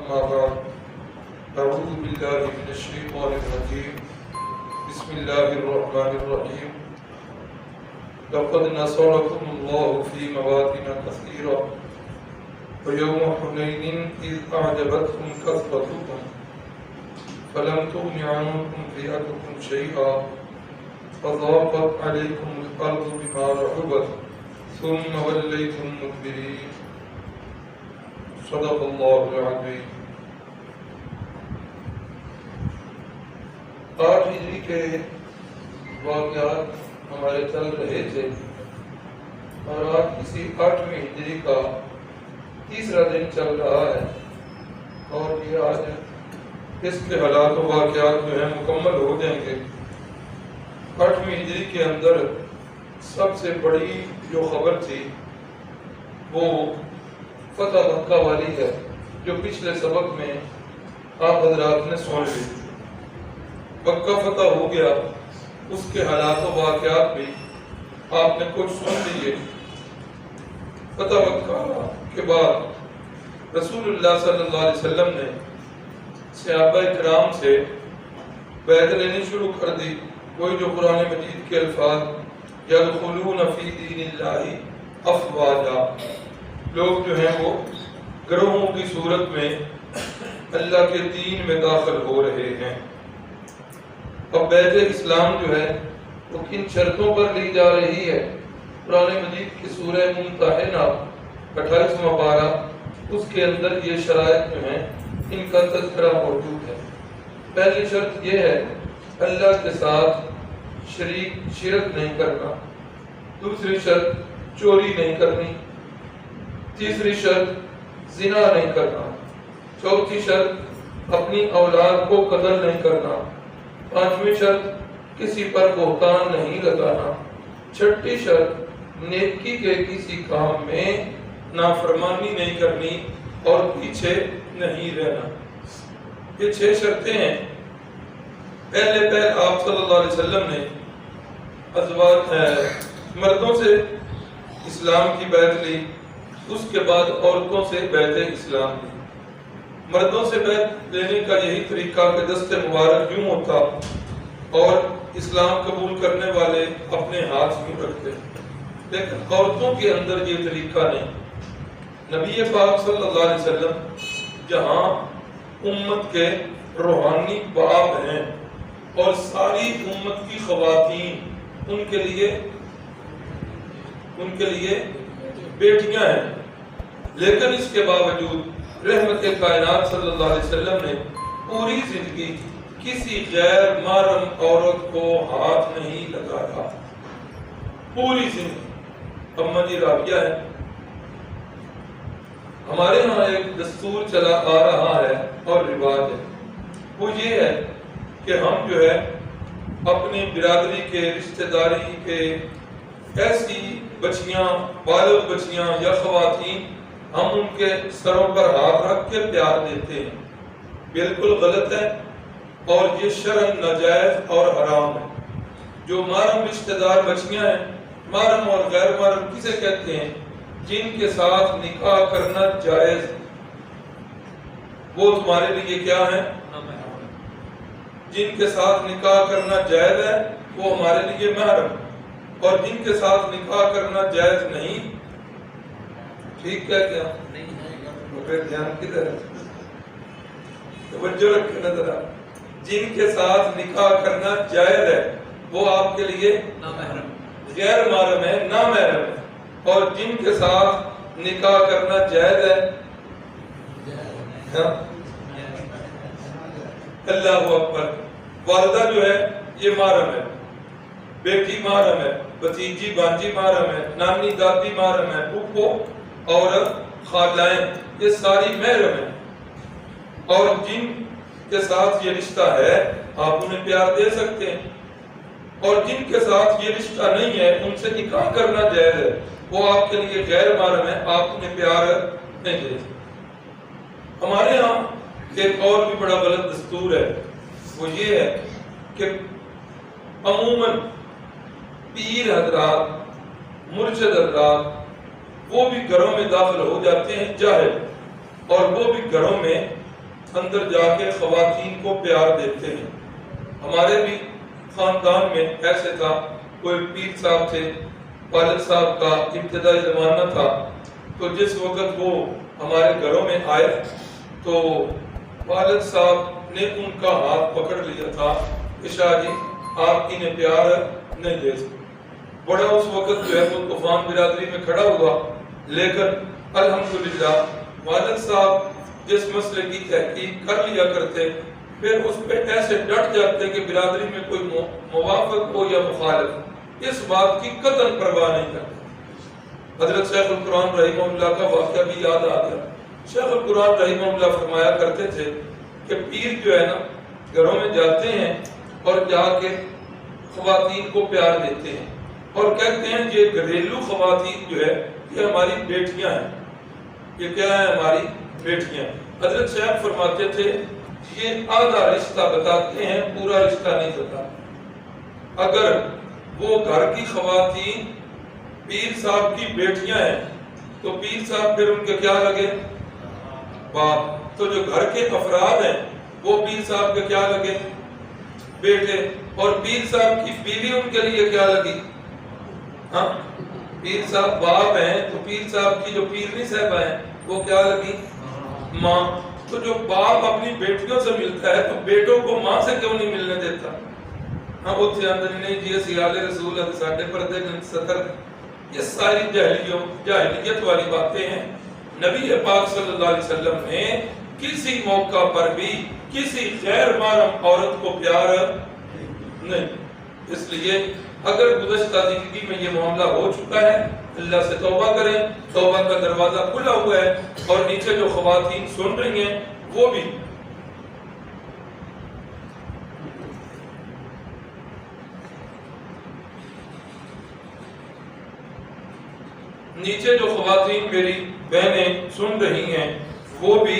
أما بعد أعوذ بالله من الشيطان الرجيم بسم الله الرحمن الرحيم لقد نصركم الله في مواطن كثيرة ويوم حنين إذ أعجبتكم كثرتكم فلم تغن عنكم فئتكم شيئا فضاقت عليكم الأرض بما رحبت ثم وليتم مدبرين صدق الله العظيم۔ آج ہجری کے واقعات ہمارے چل رہے تھے اور آج کسی 8ویں ہجری کا تیسرا دن چل رہا ہے اور یہ آج اس کے حالات و واقعات جو ہیں مکمل ہو جائیں گے۔ 8ویں ہجری کے اندر سب سے بڑی جو خبر تھی وہ فتح مکہ والی ہے، جو پچھلے سبق میں آپ حضرات نے سن لی۔ مکہ فتح ہو گیا، اس کے حالات و واقعات بھی آپ نے کچھ سن لیے۔ فتح مکہ کے بعد رسول اللہ صلی اللہ علیہ وسلم نے صحابہ کرام سے بیعت لینی شروع کر دی، وہی جو قرآن مجید کے الفاظ یدخلون فی دین اللہ افواجا، لوگ جو ہیں وہ گروہوں کی صورت میں اللہ کے دین میں داخل ہو رہے ہیں۔ اب بیعت اسلام جو ہے وہ کن شرطوں پر لی جا رہی ہے؟ قرآن مجید کی سورہ ممتحنہ 28واں پارہ، اس کے اندر یہ شرائط جو ہیں ان کا تذکرہ موجود ہے۔ پہلی شرط یہ ہے اللہ کے ساتھ شرک نہیں کرنا، دوسری شرط چوری نہیں کرنی، تیسری شرط زنا نہیں کرنا، چوتھی شرط اپنی اولاد کو قتل نہیں کرنا، پانچویں شرط کسی پر بہتان نہیں لگانا، چھٹی شرط نیکی کے کسی کام میں نافرمانی نہیں کرنی اور پیچھے نہیں رہنا۔ یہ 6 شرطیں ہیں۔ پہلے آپ صلی اللہ علیہ وسلم نے مردوں سے اسلام کی بیعت لی، اس کے بعد عورتوں سے بیعت اسلام لی۔ مردوں سے بیعت لینے کا یہی طریقہ کہ دست مبارک یوں ہوتا اور اسلام قبول کرنے والے اپنے ہاتھ یوں رکھتے، لیکن عورتوں کے اندر یہ طریقہ نہیں۔ نبی پاک صلی اللہ علیہ وسلم جہاں امت کے روحانی باپ ہیں اور ساری امت کی خواتین ان کے لیے بیٹیاں ہیں، لیکن اس کے باوجود رحمت کائنات صلی اللہ علیہ وسلم نے پوری زندگی کسی غیر محرم عورت کو ہاتھ نہیں لگایا، پوری زندگی۔ اما جی رابعہ ہے، ہمارے ہاں ایک دستور چلا آ رہا ہے اور رواج ہے، وہ یہ ہے کہ ہم جو ہے اپنی برادری کے رشتہ داری کے ایسی بچیاں، بالغ بچیاں یا خواتین، ہم ان کے سروں پر ہاتھ رکھ کے پیار دیتے ہیں۔ بالکل غلط ہے اور یہ شرعاً ناجائز اور حرام ہے۔ جو محرم رشتہ دار بچیاں ہیں، محرم اور غیر محرم کسے کہتے ہیں؟ جن کے ساتھ نکاح کرنا جائز، وہ تمہارے لیے کیا ہے؟ جن کے ساتھ نکاح کرنا جائز ہے وہ ہمارے لیے محرم، اور جن کے ساتھ نکاح کرنا جائز نہیں، ٹھیک کہتے ہیں؟ پھر دھیان کدھر ہے؟ توجہ رکھیں نظر آ، جن کے ساتھ نکاح کرنا جائز ہے وہ آپ کے لیے غیر محرم ہے، نامحرم ہے، اور جن کے ساتھ نکاح کرنا جائز ہے اللہ اکبر۔ والدہ جو ہے یہ محرم ہے، بیٹی محرم ہے، بھتیجی بانجی محرم ہے، نانی دادی محرم ہے، پھوپھو اور خالائیں، یہ ساری محرم ہیں، اور جن کے ساتھ یہ رشتہ ہے آپ انہیں پیار دے سکتے ہیں، اور جن کے ساتھ یہ رشتہ نہیں ہے ان سے نکاح کرنا جائز ہے، وہ آپ کے لیے غیر محرم ہے، آپ انہیں پیار نہیں دے سکتے۔ ہمارے ہاں ایک اور بھی بڑا غلط دستور ہے، وہ یہ ہے کہ عموماً پیر حضرات، مرشد حضرات، وہ بھی گھروں میں داخل ہو جاتے ہیں جاہل، اور وہ بھی گھروں میں اندر جا کے خواتین کو پیار دیتے ہیں. ہمارے بھی خاندان میں ایسے تھا، کوئی پیر صاحب تھے، والد صاحب کا ابتدائی زمانہ تھا، تو جس وقت وہ ہمارے گھروں میں آئے تو والد صاحب نے ان کا ہاتھ پکڑ لیا تھا کہ شاہ جی آپ انہیں پیار نہیں دے سکتے. بڑا اس وقت جو ہے وہ طوفان برادری میں کھڑا ہوا، لیکن الحمدللہ والد صاحب جس مسئلے کی تحقیق کر لیا کرتے پھر اس پہ ایسے ڈٹ جاتے کہ برادری میں کوئی موافق ہو یا مخالف، اس بات کی قطعاً پرواہ نہیں کرتے. حضرت شیخ القرآن رحمہ اللہ کا واقعہ بھی یاد آ گیا. شیخ القرآن رحمہ اللہ فرمایا کرتے تھے کہ پیر جو ہے نا گھروں میں جاتے ہیں اور جا کے خواتین کو پیار دیتے ہیں اور کہتے ہیں یہ گھریلو خواتین جو ہے یہ ہماری بیٹیاں ہیں. یہ کیا ہے؟ ہماری بیٹیاں. حضرت شیخ فرماتے تھے یہ آدھا رشتہ بتاتے ہیں، پورا رشتہ نہیں بتاتے. اگر وہ گھر کی خواتین پیر صاحب کی بیٹیاں ہیں تو پیر صاحب پھر ان کے کیا لگے؟ باپ. تو جو گھر کے افراد ہیں وہ پیر صاحب کے کیا لگے؟ بیٹے. اور پیر صاحب کی بیوی ان کے لیے کیا لگی؟ ہاں، پیر صاحب باپ ہیں تو پیر صاحب کی جو پیرنی صاحبہ ہیں وہ کیا لگی؟ ماں. تو جو باپ اپنی بیٹیوں سے ملتا ہے تو بیٹوں کو ماں سے کیوں نہیں ملنے دیتا؟ ہاں وہ اندر نہیں جی سیال رسول ساڈے پردے ستر. یہ ساری جاہلیت والی باتیں ہیں. نبی پاک صلی اللہ علیہ وسلم نے کسی موقع پر بھی کسی غیر محرم عورت کو پیار نہیں. اس لیے اگر گزشتہ زندگی میں یہ معاملہ ہو چکا ہے اللہ سے توبہ کریں. توبہ کا دروازہ کھلا ہوا ہے اور نیچے جو خواتین سن رہی ہیں وہ بھی میری بہنیں سن رہی ہیں وہ بھی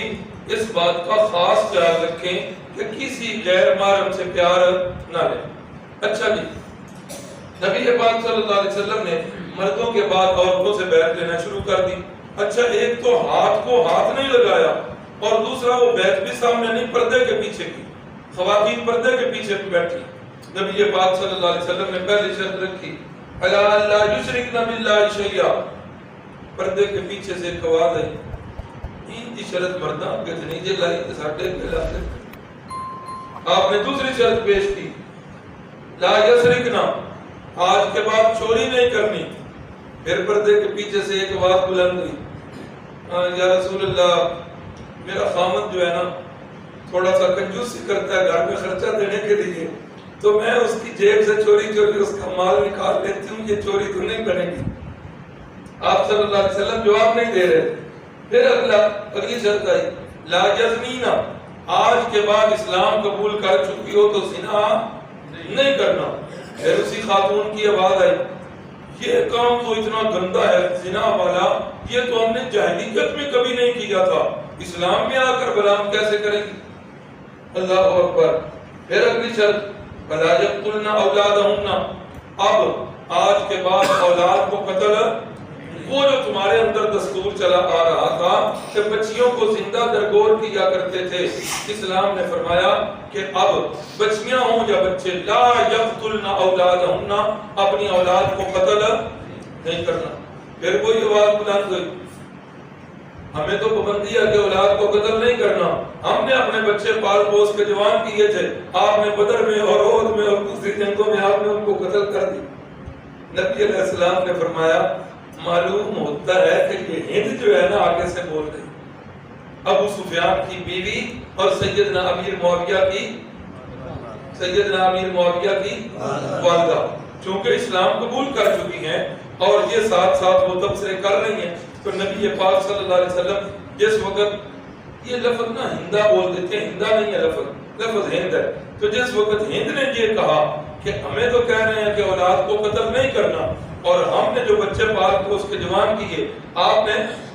اس بات کا خاص خیال رکھیں کہ کسی غیر محرم سے پیار نہ لیں. اچھا جی، نبی پاک صلی اللہ علیہ وسلم نے مردوں کے بعد عورتوں سے بیعت لینا شروع کر دی. اچھا، ایک تو ہاتھ کو ہاتھ نہیں لگایا اور دوسرا وہ بیعت بھی سامنے نہیں، پردے کے پیچھے کی. خواتین پردے کے پیچھے بیٹھی. نبی پاک صلی اللہ علیہ وسلم نے پہلی شرط رکھی الا لا یشرکن باللہ شیئا. پردے کے پیچھے سے ایک آواز آئی، ان کی شرط مرداں کتنی جے لائی تے ساڈے کہلاتے. آپ نے دوسری شرط پیش کی لا یسرکنا، آج کے بعد چوری نہیں کرنی. پھر پردے کے پیچھے سے ایک آواز بلند ہوئی، یا رسول اللہ میرا خامد جو ہے نا تھوڑا سا کنجوسی کرتا ہے گھر میں خرچہ دینے کے لیے، تو میں اس کی جیب سے چوری اس کا مال نکال لیتی ہوں، یہ چوری تو نہیں بنے گی. آپ صلی اللہ علیہ وسلم جواب نہیں دے رہے. پھر اگلی شرط آئی لا یزنینا، آج کے بعد اسلام قبول کر چکی ہو تو زنا نہیں کرنا. پھر اسی خاتون کی آواز آئی، یہ کام تو اتنا گندا ہے زنا والا، یہ تو ہم نے جاہلیت میں کبھی نہیں کیا تھا، اسلام میں آ کر بلا ہم کیسے کریں گے؟ اللہ اکبر. پھر اگلی شرط ولا یقتلن اولادہن، اب آج کے بعد اولاد کو قتل، وہ جو تمہارے اندر دستور چلا آ رہا تھا کہ بچیوں کو زندہ درگور کیا کرتے تھے، اسلام نے فرمایا کہ اب بچیاں ہوں یا بچے لا یقتلن اولادہن، اپنی اولاد کو قتل نہیں کرنا. پھر کوئی آواز بلند ہوئی، ہمیں تو پابندی ہے کہ اولاد کو قتل نہیں کرنا، ہم نے اپنے بچے پال پوس کے جوان کیے تھے، آپ نے بدر میں اور احد میں اور دوسری جنگوں میں آپ نے ان کو قتل کر دی. نبی علیہ السلام نے فرمایا معلوم ہوتا ہے کہ یہ ہند جو ہے نا آگے سے بول رہی. ابو سفیان کی بیوی اور سیدنا امیر معاویہ کی والدہ چونکہ اسلام قبول کر چکی ہیں اور یہ ساتھ ساتھ وہ تبصرے کر رہی ہیں، تو نبی پاک صلی اللہ علیہ وسلم جس وقت یہ لفظ نا ہندا بول دیتے ہیں، ہندا نہیں ہے لفظ ہند ہے، تو جس وقت ہند نے یہ کہا کہ ہمیں تو کہہ رہے ہیں کہ اولاد کو قتل نہیں کرنا اور ہم نے جو بچے پال کو اس کے جوان کیے، آپ نے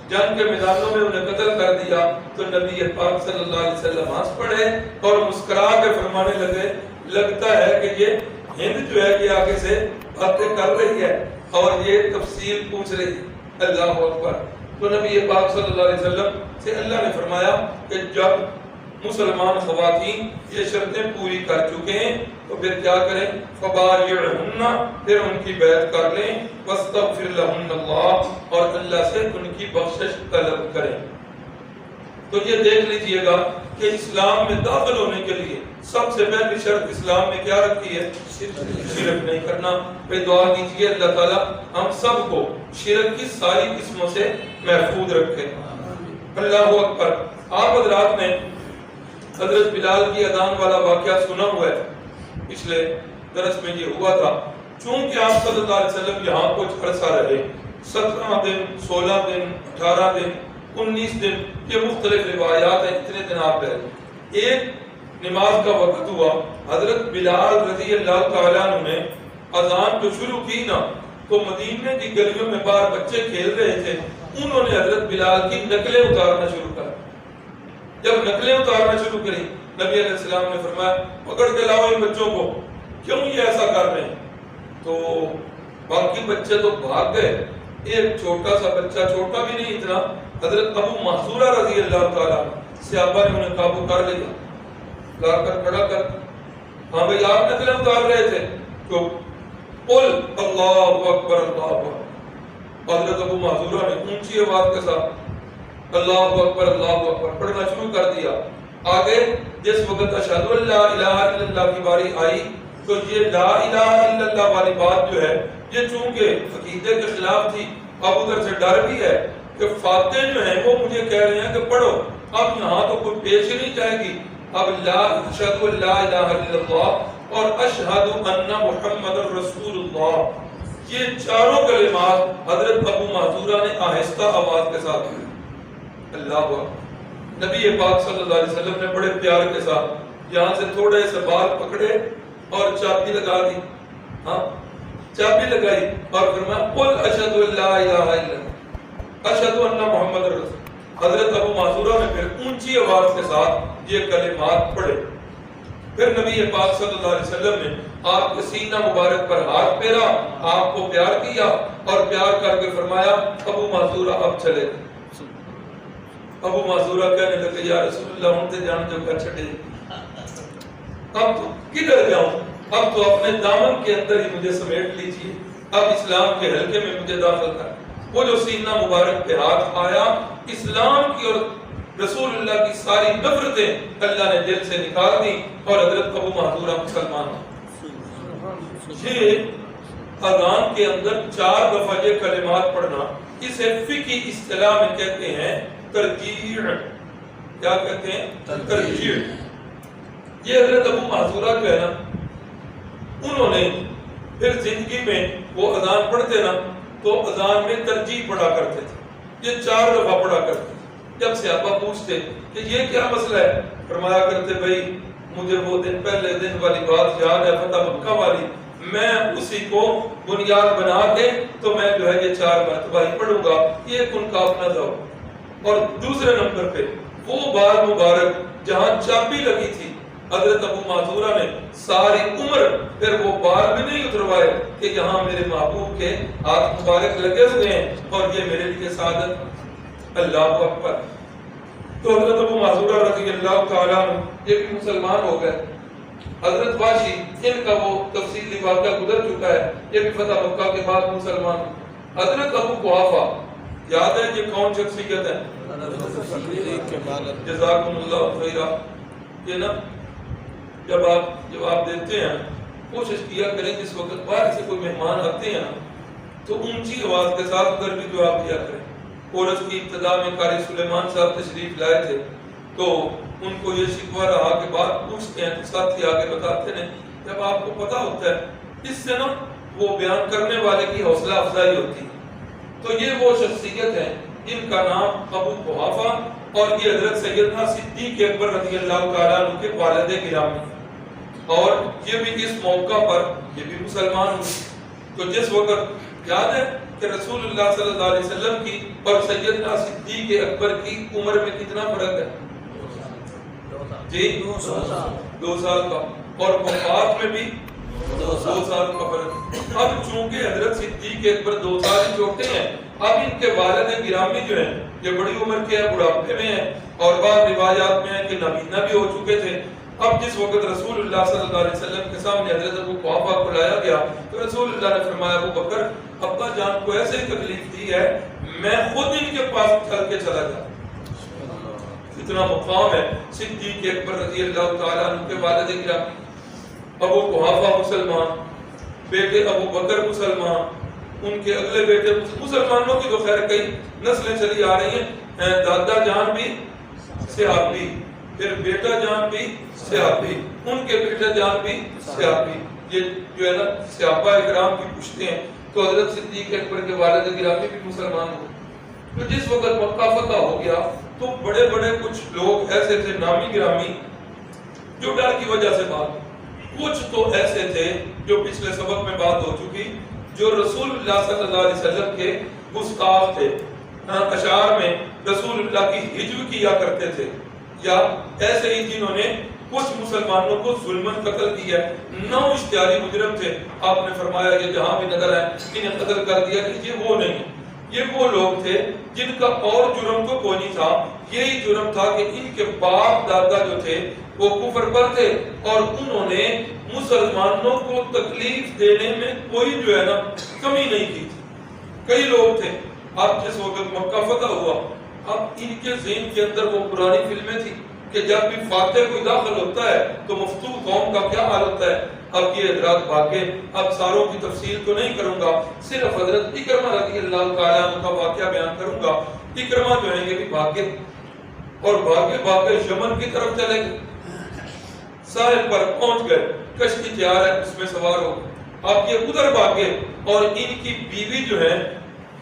جنگ کے میدانوں میں انہیں قتل کر دیا، تو نبی پاک صلی اللہ علیہ وسلم ہنس پڑے اور مسکرا کے فرمانے لگے لگتا ہے کہ یہ ہند جو ہے یہ آگے سے باتیں کر رہی ہے اور یہ تفصیل پوچھ رہی ہے. اللہ اکبر. تو نبی پاک صلی اللہ علیہ وسلم سے اللہ نے فرمایا کہ جب مسلمان خواتین یہ شرطیں پوری کر چکے ہیں تو پھر کیا کریں؟ فبایعہن، پھر ان کی بیعت کر لیں، واستغفر لہن اللہ، اور اللہ سے ان کی بخشش طلب کریں۔ تو یہ دیکھ لیجئے گا کہ اسلام میں داخل ہونے کے لیے سب سے پہلی شرط اسلام میں کیا رکھی ہے؟ شرک نہیں کرنا۔ پھر دعا کیجئے اللہ تعالیٰ ہم سب کو شرک کی ساری قسموں سے محفوظ رکھے۔ اللہ اکبر۔ آپ حضرات نے حضرت بلال کی اذان والا واقعہ سنا ہوا ہے، پچھلے درس میں یہ ہوا تھا۔ چونکہ آپ صلی اللہ علیہ وسلم یہاں کچھ عرصہ رہے، 17 دن، 16 دن، 18 دن، 19 دن، یہ مختلف روایات ہیں، اتنے دن آپ رہے۔ ایک نماز کا وقت ہوا، حضرت بلال رضی اللہ تعالیٰ عنہ نے اذان جو شروع کی نا، تو مدینے کی گلیوں میں باہر بچے کھیل رہے تھے، انہوں نے حضرت بلال کی نقلیں اتارنا شروع کر۔ جب نقلیں اتارنا شروع کری، نبی علیہ السلام نے فرمایا پکڑ کے لاؤ ان بچوں کو، کیوں یہ ایسا کر رہے ہیں؟ تو باقی بچے تو بھاگ گئے، ایک چھوٹا سا بچہ، چھوٹا بھی نہیں اتنا، حضرت ابو محذورہ رضی اللہ تعالیٰ صحابہ نے انہیں قابو کر لیا، لا کر کھڑا کر، ہاں بھئی آپ نقلیں اتار رہے تھے، تو قل اللہ اکبر اللہ اکبر۔ حضرت ابو محذورہ نے اونچی آواز کے ساتھ اللہ اکبر پڑھنا شروع کر دیا۔ آگے جس وقت اشہد ان لا الہ الا اللہ کی باری آئی تو یہ لا الہ الا اللہ والی بات جو ہے یہ چونکہ عقیدے کے خلاف تھی، اب ادھر سے ڈر بھی ہے کہ فاتح جو ہیں وہ مجھے کہہ رہے ہیں کہ پڑھو، اب یہاں تو کوئی پیش ہی نہیں جائے گی، اب لا اشہد ان لا الہ الا اللہ اور اشہد ان محمد رسول اللہ، یہ چاروں کلمات حضرت ابو محذورہ نے آہستہ آواز کے ساتھ کہے۔ اللہ اکبر۔ نبی پاک صلی اللہ علیہ وسلم نے بڑے پیار کے ساتھ یہاں سے تھوڑے سے بال پکڑے اور چابی لگا دی، ہاں چابی لگائی اور فرمایا قل اشہد ان لا الہ الا اللہ اشہد ان محمد رسول۔ حضرت ابو محذورہ نے پھر اونچی آواز کے ساتھ یہ کلمات پڑھے۔ پھر نبی پاک صلی اللہ علیہ وسلم نے آپ کے سینہ مبارک پر ہاتھ پھیرا، آپ کو پیار کیا اور پیار کر کے فرمایا ابو محذورہ اب چلے۔ ابو محذورہ کہنے لگے یا رسول اللہ ہم تے جان جو کر چھڑے، اب تو کدھر جاؤں، اب تو اپنے دامن کے اندر ہی مجھے سمیٹ لیجئے، اب اسلام کے حلقے میں مجھے داخل کر۔ وہ جو سینہ مبارک پہ ہاتھ آیا، اسلام کی اور رسول اللہ کی ساری نفرتیں اللہ نے دل سے نکال دی اور حضرت ابو محذورہ مسلمان ہو۔ یہ اذان کے اندر 4 دفعہ یہ کلمات پڑھنا، اسے فقہی اصطلاح میں کہتے ہیں ترجیع۔ کیا کہتے ہیں؟ ترجیع۔ یہ حضرت ابو محذورہ جو ہے نا، انہوں نے پھر زندگی میں وہ اذان پڑھتے نا تو اذان میں ترجیع پڑھا کرتے تھے، یہ 4 دفعہ پڑھا کرتے تھے۔ جب صحابہ پوچھتے کہ یہ کیا مسئلہ ہے، فرمایا کرتے بھئی مجھے وہ دن پہلے دن والی بات یاد ہے، فتح مکہ والی، میں اسی کو بنیاد بنا کے تو میں جو ہے یہ 4 مرتبہ ہی پڑھوں گا، یہ ان کا اپنا ذوق۔ اور دوسرے نمبر پہ وہ بار مبارک جہاں چابی لگی تھی، حضرت ابو محذورہ نے ساری عمر پھر وہ بار بھی نہیں اتروائے کہ یہاں میرے محبوب کے ہاتھ مبارک لگے ہوئے ہیں اور یہ میرے لیے سعادت۔ اللہ اکبر۔ تو حضرت ابو محذورہ رضی اللہ تعالیٰ عنہ یہ بھی مسلمان ہو گئے۔ حضرت واشی ان کا وہ تفصیلی واقعہ گزر چکا ہے، یہ بھی فتح مکہ کے بعد مسلمان۔ حضرت ابو قحافہ یاد ہے یہ کون شخصیت ہے؟ جزاکم اللہ خیرہ۔ یہ نا جب آپ جواب دیتے ہیں کوشش کیا کریں جس وقت باہر سے کوئی مہمان آتے ہیں تو اونچی آواز کے ساتھ ادھر بھی جواب دیا کریں۔ کورس کی ابتدا میں قاری سلیمان صاحب تشریف لائے تھے تو ان کو یہ شکوہ رہا کہ بات پوچھتے ہیں تو ساتھی آگے بتاتے ہیں، جب آپ کو پتا ہوتا ہے اس سے نا وہ بیان کرنے والے کی حوصلہ افزائی ہوتی ہے۔ تو یہ وہ شخصیت ہے جن کا نام ابو قحافہ اور یہ حضرت سیدنا صدیق اکبر رضی اللہ تعالیٰ عنہ کے والد گرامی، اور یہ بھی اس موقع پر یہ بھی مسلمان ہوئے۔ تو جس وقت یاد ہے کہ رسول اللہ صلی اللہ علیہ وسلم کی اور سیدنا صدیق اکبر کی عمر میں کتنا فرق ہے؟ جی 2 سال کا، اور وفات میں بھی 2 سال کا فرق۔ اب چونکہ حضرت صدیق اکبر 2 سال ہی چھوٹے ہیں، اب ان کے والد گرامی جو ہیں یہ بڑی عمر کے ہیں، بڑھاپے میں ہیں، اور بعض روایات میں ہے کہ نابینا بھی ہو چکے تھے۔ اب جس وقت رسول اللہ صلی اللہ علیہ وسلم کے سامنے حضرت ابو قحافہ کو لایا گیا تو رسول اللہ نے فرمایا ابو بکر ابا جان کو ایسے ہی تکلیف دی ہے، میں خود ان کے پاس چل کے چلا جاتا۔ اتنا مقام ہے صدیق اکبر رضی اللہ تعالیٰ عنہ کے والد گرامی ابو قحافہ مسلمان، بیٹے ابو بکر مسلمان، ان کے اگلے بیٹے مسلمانوں کی تو خیر کئی نسلیں چلی آ رہی ہیں، دادا جان بھی صحابی، پھر بیٹا جان بھی صحابی، ان کے بیٹا جان بھی صحابی، یہ جو ہے نا صحابہ اکرام کی پشتے ہیں۔ تو حضرت صدیق اکبر کے والد گرامی بھی مسلمان ہوئے۔ تو جس وقت مکہ فتح ہو گیا تو بڑے بڑے کچھ لوگ ایسے تھے نامی گرامی جو ڈر کی وجہ سے بات، کچھ تو ایسے تھے جو پچھلے سبق میں بات ہو چکی، جو رسول اللہ صلی اللہ علیہ وسلم کے گستاخ تھے، اشعار میں رسول اللہ کی ہجو کیا کرتے تھے، یا ایسے ہی جنہوں نے کچھ مسلمانوں کو ظلمن قتل کیا، 9 اشتہاری مجرم تھے۔ آپ نے فرمایا کہ جہاں بھی نظر آئے انہیں قتل کر دیا کہ یہ وہ نہیں، یہ وہ لوگ تھے جن کا اور جرم تو کوئی نہیں تھا، یہی جرم تھا کہ ان کے باپ دادا جو تھے وہ کفر پر تھے اور انہوں نے مسلمانوں کو تکلیف دینے میں کوئی جو ہے نا کمی نہیں کی تھی۔ کئی لوگ تھے، اب جس وقت مکہ فتح ہوا اب ان کے ذہن کے اندر وہ پرانی فلمیں تھی کہ جب بھی فاتح کوئی داخل ہوتا ہے تو مفتون قوم کا کیا حال ہوتا ہے۔ اب یہ حضرات بھاگے، اب ساروں کی تفصیل تو نہیں کروں گا، صرف حضرت اکرمہ رضی اللہ تعالیٰ عنہ کا واقعہ بیان کروں گا۔ اکرمہ جو ہیں یہ بھی بھاگے اور بھاگے یمن کی طرف چلے گئے، ساحل پر پہنچ گئے، کشتی تیار ہے اس میں سوار ہو گئے۔ اب یہ ادھر بھاگے اور ان کی بیوی جو ہے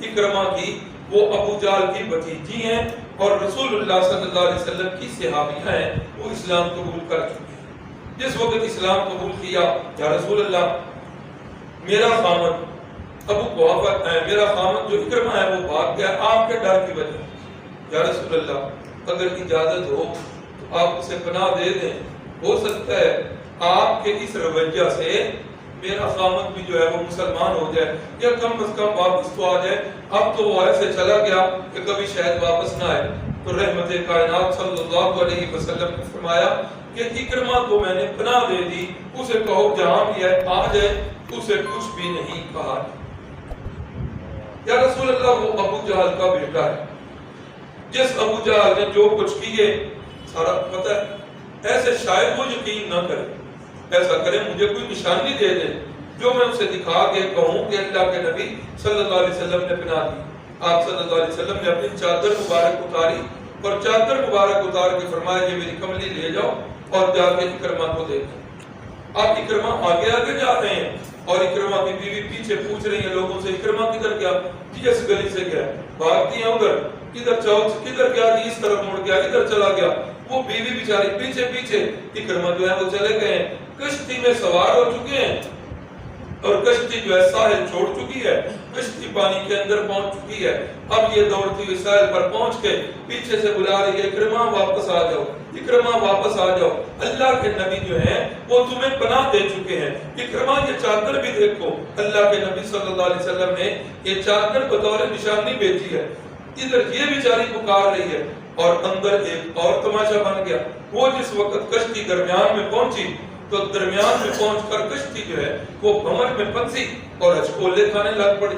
اکرمہ کی وہ ابو جہل کی بھتیجی ہیں اور رسول اللہ صلی اللہ علیہ وسلم کی صحابیہ ہیں، وہ اسلام قبول کر چکی ہیں۔ جس وقت اسلام قبول کیا، یا رسول اللہ میرا خامد ابو قحافہ میرا خامد جو اکرمہ ہے وہ بھاگ گیا آپ کے ڈر کی وجہ، یا رسول اللہ اگر اجازت ہو تو آپ اسے پناہ دے دیں، ہو سکتا ہے آپ کے اس رویہ سے میرا خامد بھی جو ہے وہ مسلمان ہو جائے یا کم از کم واپس تو آ جائے۔ اب تو وہ ایسے چلا گیا کہ کبھی شاید واپس نہ آئے۔ تو رحمت کائنات صلی اللہ علیہ وسلم نے فرمایا کہ اکرمہ کو میں نے پناہ دے دی، اسے کہو جہاں بھی ہے آ جائے، اسے کچھ بھی نہیں کہا۔ یا رسول اللہ وہ ابو جہل کا بیٹا ہے، جس ابو جہل نے جو کچھ کیے سارا پتہ ہے، ایسے شاید وہ یقین نہ کرے، ایسا کرے مجھے کوئی نشانی دے دے جو میں اسے دکھا کے کہوں کہ اللہ کے نبی صلی اللہ علیہ وسلم نے پناہ دی۔ آپ صلی اللہ علیہ وسلم نے اپنی چادر مبارک اتاری اور چادر مبارک اتار کے فرمایا کہ میری کملی لے جاؤ اور جا کے اکرمہ کو دے دو۔ آپ اکرمہ آگے آگے جا رہے ہیں اور اکرمہ کی بیوی پیچھے پوچھ رہی ہے لوگوں سے اکرمہ کدھر گیا؟ جی اس گلی سے گیا، بھاگتی ہیں ادھر، ادھر چوک کدھر گیا؟ جی اس طرف مڑ گیا، ادھر چلا گیا۔ وہ بیوی بیچاری پیچھے پیچھے، اکرمہ جو ہے وہ چلے گئے ہیں، کشتی میں سوار ہو چکے ہیں اور کشتی جو ہے ساحل چھوڑ چکی ہے، کشتی پانی کے اندر پہنچ چکی ہے۔ اب یہ دوڑتی ہوئی ساحل پر پہنچ کے پیچھے سے بلا رہی ہے اکرمہ واپس آ جاؤ، اکرمہ واپس آ جاؤ، اللہ کے نبی جو ہیں وہ تمہیں پناہ دے چکے ہیں۔ اکرمہ یہ چادر بھی دیکھو، اللہ کے نبی صلی اللہ علیہ وسلم نے یہ چادر بطور نشانی بھیجی ہے۔ ادھر یہ بیچاری پکار رہی ہے اور اندر ایک اور تماشا بن گیا۔ وہ جس وقت کشتی درمیان میں پہنچی تو درمیان میں پہنچ کر کشتی جو ہے وہ بھمر میں پھنسی اور ہچکولے کھانے لگ پڑی۔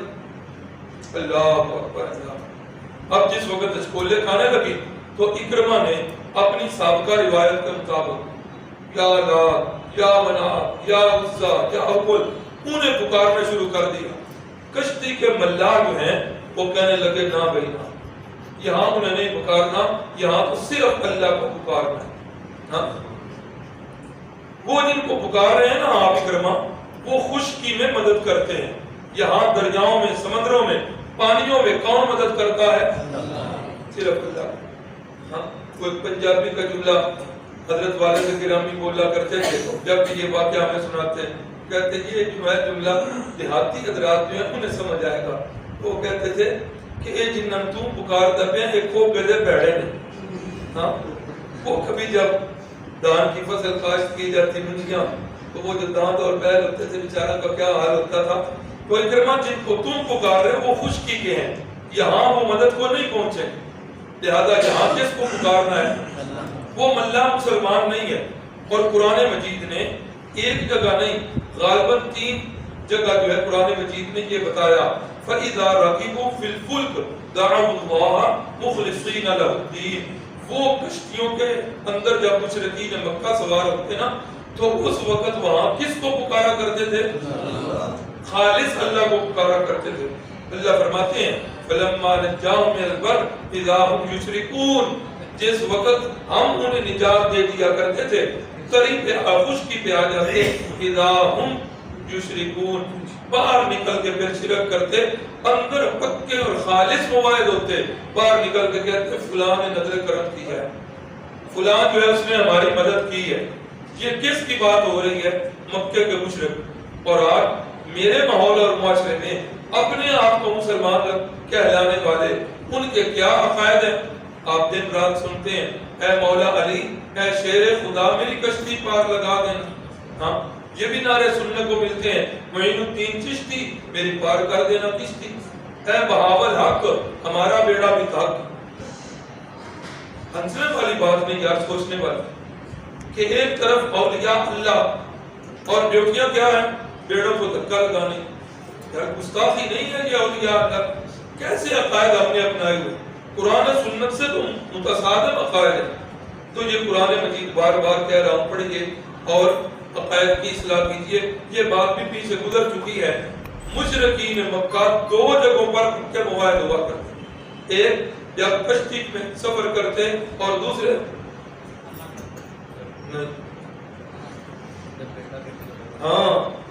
اللہ اکبر اللہ۔ اب جس وقت ہچکولے کھانے لگی تو اکرمہ نے اپنی سابقہ روایت کے مطابق یا لات یا منات یا عزا یا حبل انہیں پکارنا شروع کر دیا۔ کشتی کے ملاح جو ہیں وہ کہنے لگے نہ بھائی نہ، یہاں انہیں نہیں پکارنا، یہاں تو صرف اللہ کو پکارنا ہے۔ ہاں وہ جن کو پکار رہے ہیں نا آپ اکرمہ، وہ خشکی میں مدد کرتے ہیں۔ یہاں دریاؤں میں، سمندروں میں، پانیوں میں کون مدد کرتا ہے؟ صرف اللہ۔ ہاں کوئی پنجابی کا جملہ حضرت والد گرامی بولا کرتے تھے، جب بھی یہ واقعہ ہمیں سناتے ہیں کہتے یہ جو ہے جملہ دیہاتی حضرات جو ہیں انہیں سمجھ آئے گا۔ وہ کہتے تھے کہ اے جنن تو پکار دبے ایک کو گدے بیڑے نے۔ ہاں وہ کبھی جب دان کی فصل کاشت کی جاتی منجیاں تو وہ جو دانت اور بیل ہوتے تھے بیچارہ کا کیا حال ہوتا تھا۔ تو اکرمہ جن کو تم پکار رہے وہ خشکی کے ہیں، یہاں وہ مدد کو نہیں پہنچے۔ لہذا یہاں کس کو پکارنا ہے؟ وہ ملا مسلمان نہیں ہے. اور قرآن مجید نے ایک جگہ نہیں غالباً 3 جگہ جو ہے قرآن مجید نے یہ بتایا فَإِذَا رَكِبُوا فِي الْفُلْكِ دَعَوُا اللَّهَ مُخْلِصِينَ لَهُ الدِّينَ. وہ کشتیوں کے اندر جب مشرکین مکہ سوار ہوتے نا تو اس وقت وہاں کس کو پکارا کرتے تھے؟ خالص اللہ کو پکارا کرتے تھے. اللہ فرماتے ہیں فَلَمَّا نَجَّاهُمْ إِلَى الْبَرِّ إِذَا هُمْ يُشْرِكُونَ. جس وقت ہم انہیں نجات دے دیا کرتے تھے تری پہ خشکی پہ آ جاتے اذا ہم یشرکون باہر نکل کے پھر شرک کرتے اندر پکے اور خالص موعد ہوتے باہر نکل کے کہتے فلاں نے نظر کرم کی ہے فلاں جو ہے اس نے ہماری مدد کی ہے. یہ کس کی بات ہو رہی ہے؟ مکے کے مشرک. اور آج میرے ماحول اور معاشرے میں اپنے آپ کو مسلمان کہلانے والے ان کے کیا عقائد ہیں؟ آپ دن رات سنتے ہیں اے مولا علی اے شیر خدا میری کشتی پار لگا دینا. ہاں یہ بھی نعرے سننے کو ملتے ہیں معین الدین چشتی میری پار کر دینا کشتی. اے بہاول حق ہمارا بیڑا بھی تھک. ہنسنے والی بات نہیں یار سوچنے والی کہ ایک طرف اولیاء اللہ اور بیوٹیاں کیا ہیں بیڑوں کو دھکا لگانے. یار گستاخی نہیں ہے یہ اولیاء اللہ؟ کیسے عقائد ہم نے اپنائے ہوئے؟ قرآن سنت سے تو متصادم عقائد ہے. تو یہ قرآن مجید بار بار کہہ رہا ہوں پڑھیے اور عقائد کی اصلاح کیجیے. یہ بات بھی پیچھے گزر چکی ہے. مشرکین مکہ 2 جگہوں پر کے موعد ہوا کرتے. ایک جب کشتی میں سفر کرتے اور دوسرے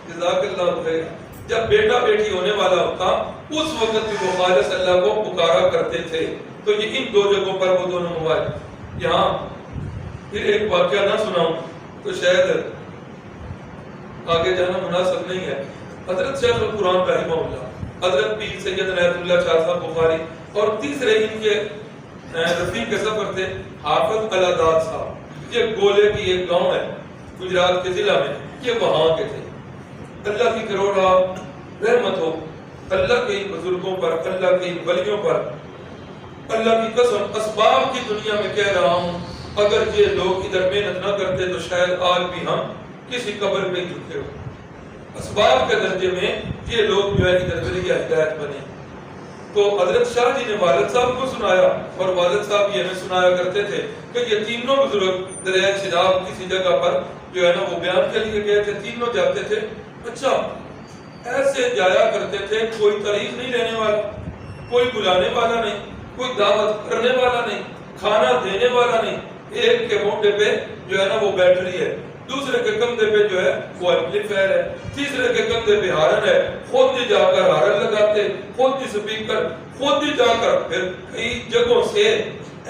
جزاک اللہ خیر جب بیٹا بیٹی ہونے والا ہوتا اس وقت بھی وہ خالص اللہ کو پکارا کرتے تھے. تو یہ ان 2 جگہوں پر وہ دونوں موعد. یہاں پھر ایک واقعہ نہ سناؤں تو شاید آگے جانا مناسب نہیں ہے. حضرت شیخ القرآن رحمہ اللہ حضرت پیر سید عنایت اللہ شاہ صاحب بخاری اور تیسرے ان کے رفیق سفر تھے حافظ الاداد صاحب. یہ گولے کی ایک گاؤں ہے گجرات کے ضلع میں. یہ وہاں کے تھے. اللہ کی کروڑا رحمت ہو اللہ کے بزرگوں پر اللہ کے ولیوں پر. اللہ کی قسم اسباب کی دنیا میں کہہ رہا ہوں اگر یہ لوگ ادھر محنت نہ کرتے تو شاید آج بھی ہم کسی قبر میں جھکے ہو. اسباب کے درجے میں یہ لوگ جو ہے ادھر ذریعہ ہدایت بنے. تو حضرت شاہ جی نے والد صاحب کو سنایا اور والد صاحب یہ ہمیں سنایا کرتے تھے کہ یہ تینوں بزرگ دریائے شناب کسی جگہ پر جو ہے نا وہ بیان کے لیے گئے تھے. تینوں جاتے تھے. اچھا ایسے جایا کرتے تھے کوئی تاریخ نہیں لینے والا کوئی بلانے والا نہیں کوئی دعوت کرنے والا نہیں کھانا دینے والا نہیں. ایک کے موٹے پہ جو ہے نا وہ بیٹری ہے دوسرے کے کندھے پہ جو ہے وہ ایمپلیفائر ہے تیسرے کے کندھے پہ ہارن ہے. خود ہی جا کر ہارن لگاتے خود ہی سپیکر خود ہی جا کر پھر کئی جگہوں سے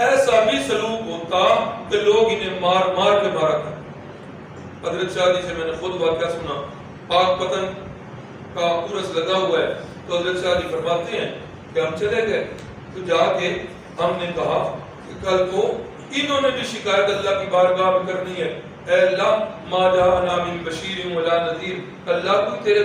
ایسا بھی سلوک ہوتا کہ لوگ انہیں مار مار کے مارا کرتے. حضرت شاہ جی سے میں نے خود واقعہ سنا. پاک پتن کا عرس لگا ہوا ہے تو حضرت شاہ جی فرماتے ہیں کہ ہم چلے گئے تو جا کے ہم نے کہا کہ کل کو انہوں نے بھی شکایت اللہ کی بارگاہ میں کرنی ہے. اے اللہ ما جاءنا من بشیر ولا نذیر. اللہ کوئی تیرے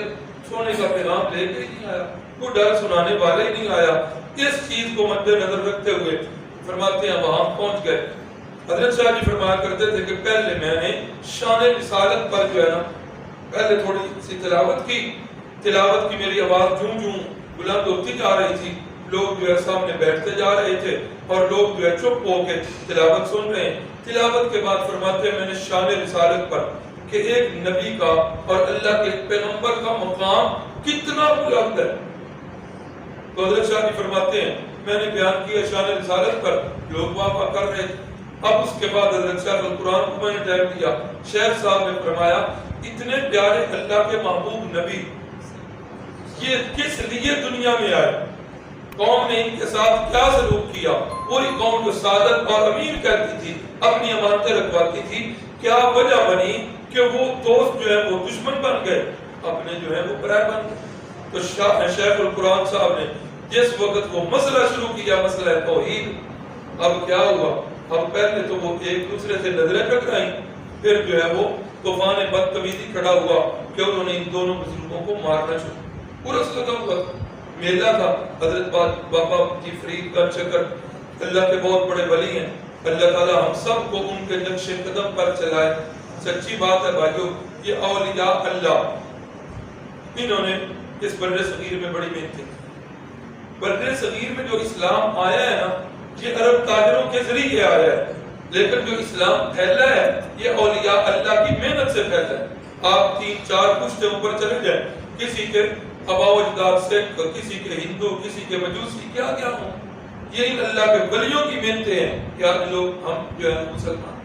سونے کا پیغام لے کے نہیں آیا کوئی ڈر سنانے والا ہی نہیں آیا. اس چیز کو مد نظر رکھتے ہوئے فرماتے ہیں وہاں پہنچ گئے. حضرت شاہ جی فرمایا کرتے تھے کہ پہلے میں نے شان رسالت پر جو ہے نا پہلے تھوڑی سی تلاوت کی میری آواز جوں جوں بلند ہوتی جا رہی تھی. لوگ جو ہے سامنے بیٹھتے جا رہے تھے اور لوگ جو ہے چپ ہو کے تلاوت سن رہے ہیں. تلاوت کے بعد فرماتے ہیں میں نے شان رسالت پر کہ ایک نبی کا اور اللہ کے پیغمبر کا مقام کتنا بلند ہے. تو حضرت شاہ جی فرماتے ہیں میں نے بیان کیا شان رسالت پر لوگ واہ کر رہے تھے. اب اس کے بعد حضرت شاہ القرآن کو میں نے ٹائم دیا. شیخ صاحب نے فرمایا اتنے پیارے اللہ کے محبوب نبی یہ کس لیے دنیا میں آئے قوم نے ان کے ساتھ کیا سلوک کیا. وہی قوم جو سعادت اور امیر کہتی تھی اپنی امانتیں رکھواتی تھی کیا وجہ بنی کہ وہ دوست جو ہے وہ دشمن بن گئے اپنے جو ہے وہ برائے بن گئے. تو شیخ القرآن صاحب نے جس وقت وہ مسئلہ شروع کیا مسئلہ توحید اب کیا ہوا. اب پہلے تو وہ ایک دوسرے سے نظریں ٹکرائیں پھر جو ہے وہ طوفان بدتمیزی کھڑا ہوا کہ انہوں نے ان دونوں بزرگوں کو مارنا شروع. عرس لگا ہوا میلہ تھا. حضرت بابا جی فرید گنج شکر اللہ کے بہت بڑے ولی ہیں، اللہ تعالیٰ ہم سب کو ان کے نقش قدم پر چلائے۔ سچی بات ہے بھائیو، یہ اولیاء اللہ انہوں نے اس بر صغیر میں بڑی محنت کی۔ بر صغیر میں جو اسلام آیا ہے نا، یہ عرب تاجروں کے ذریعے آیا ہے، لیکن جو اسلام پھیلا ہے یہ اولیاء اللہ کی محنت سے پھیلا ہے۔ آپ 3-4 پشتے اوپر چلے جائیں، کسی کے آبا و اجداد سکھ، کسی کے ہندو، کسی کے مجوسی، کیا کیا ہوں، یہ ان اللہ کے ولیوں کی محنتیں ہیں کہ آج لوگ ہم جو ہے مسلمان۔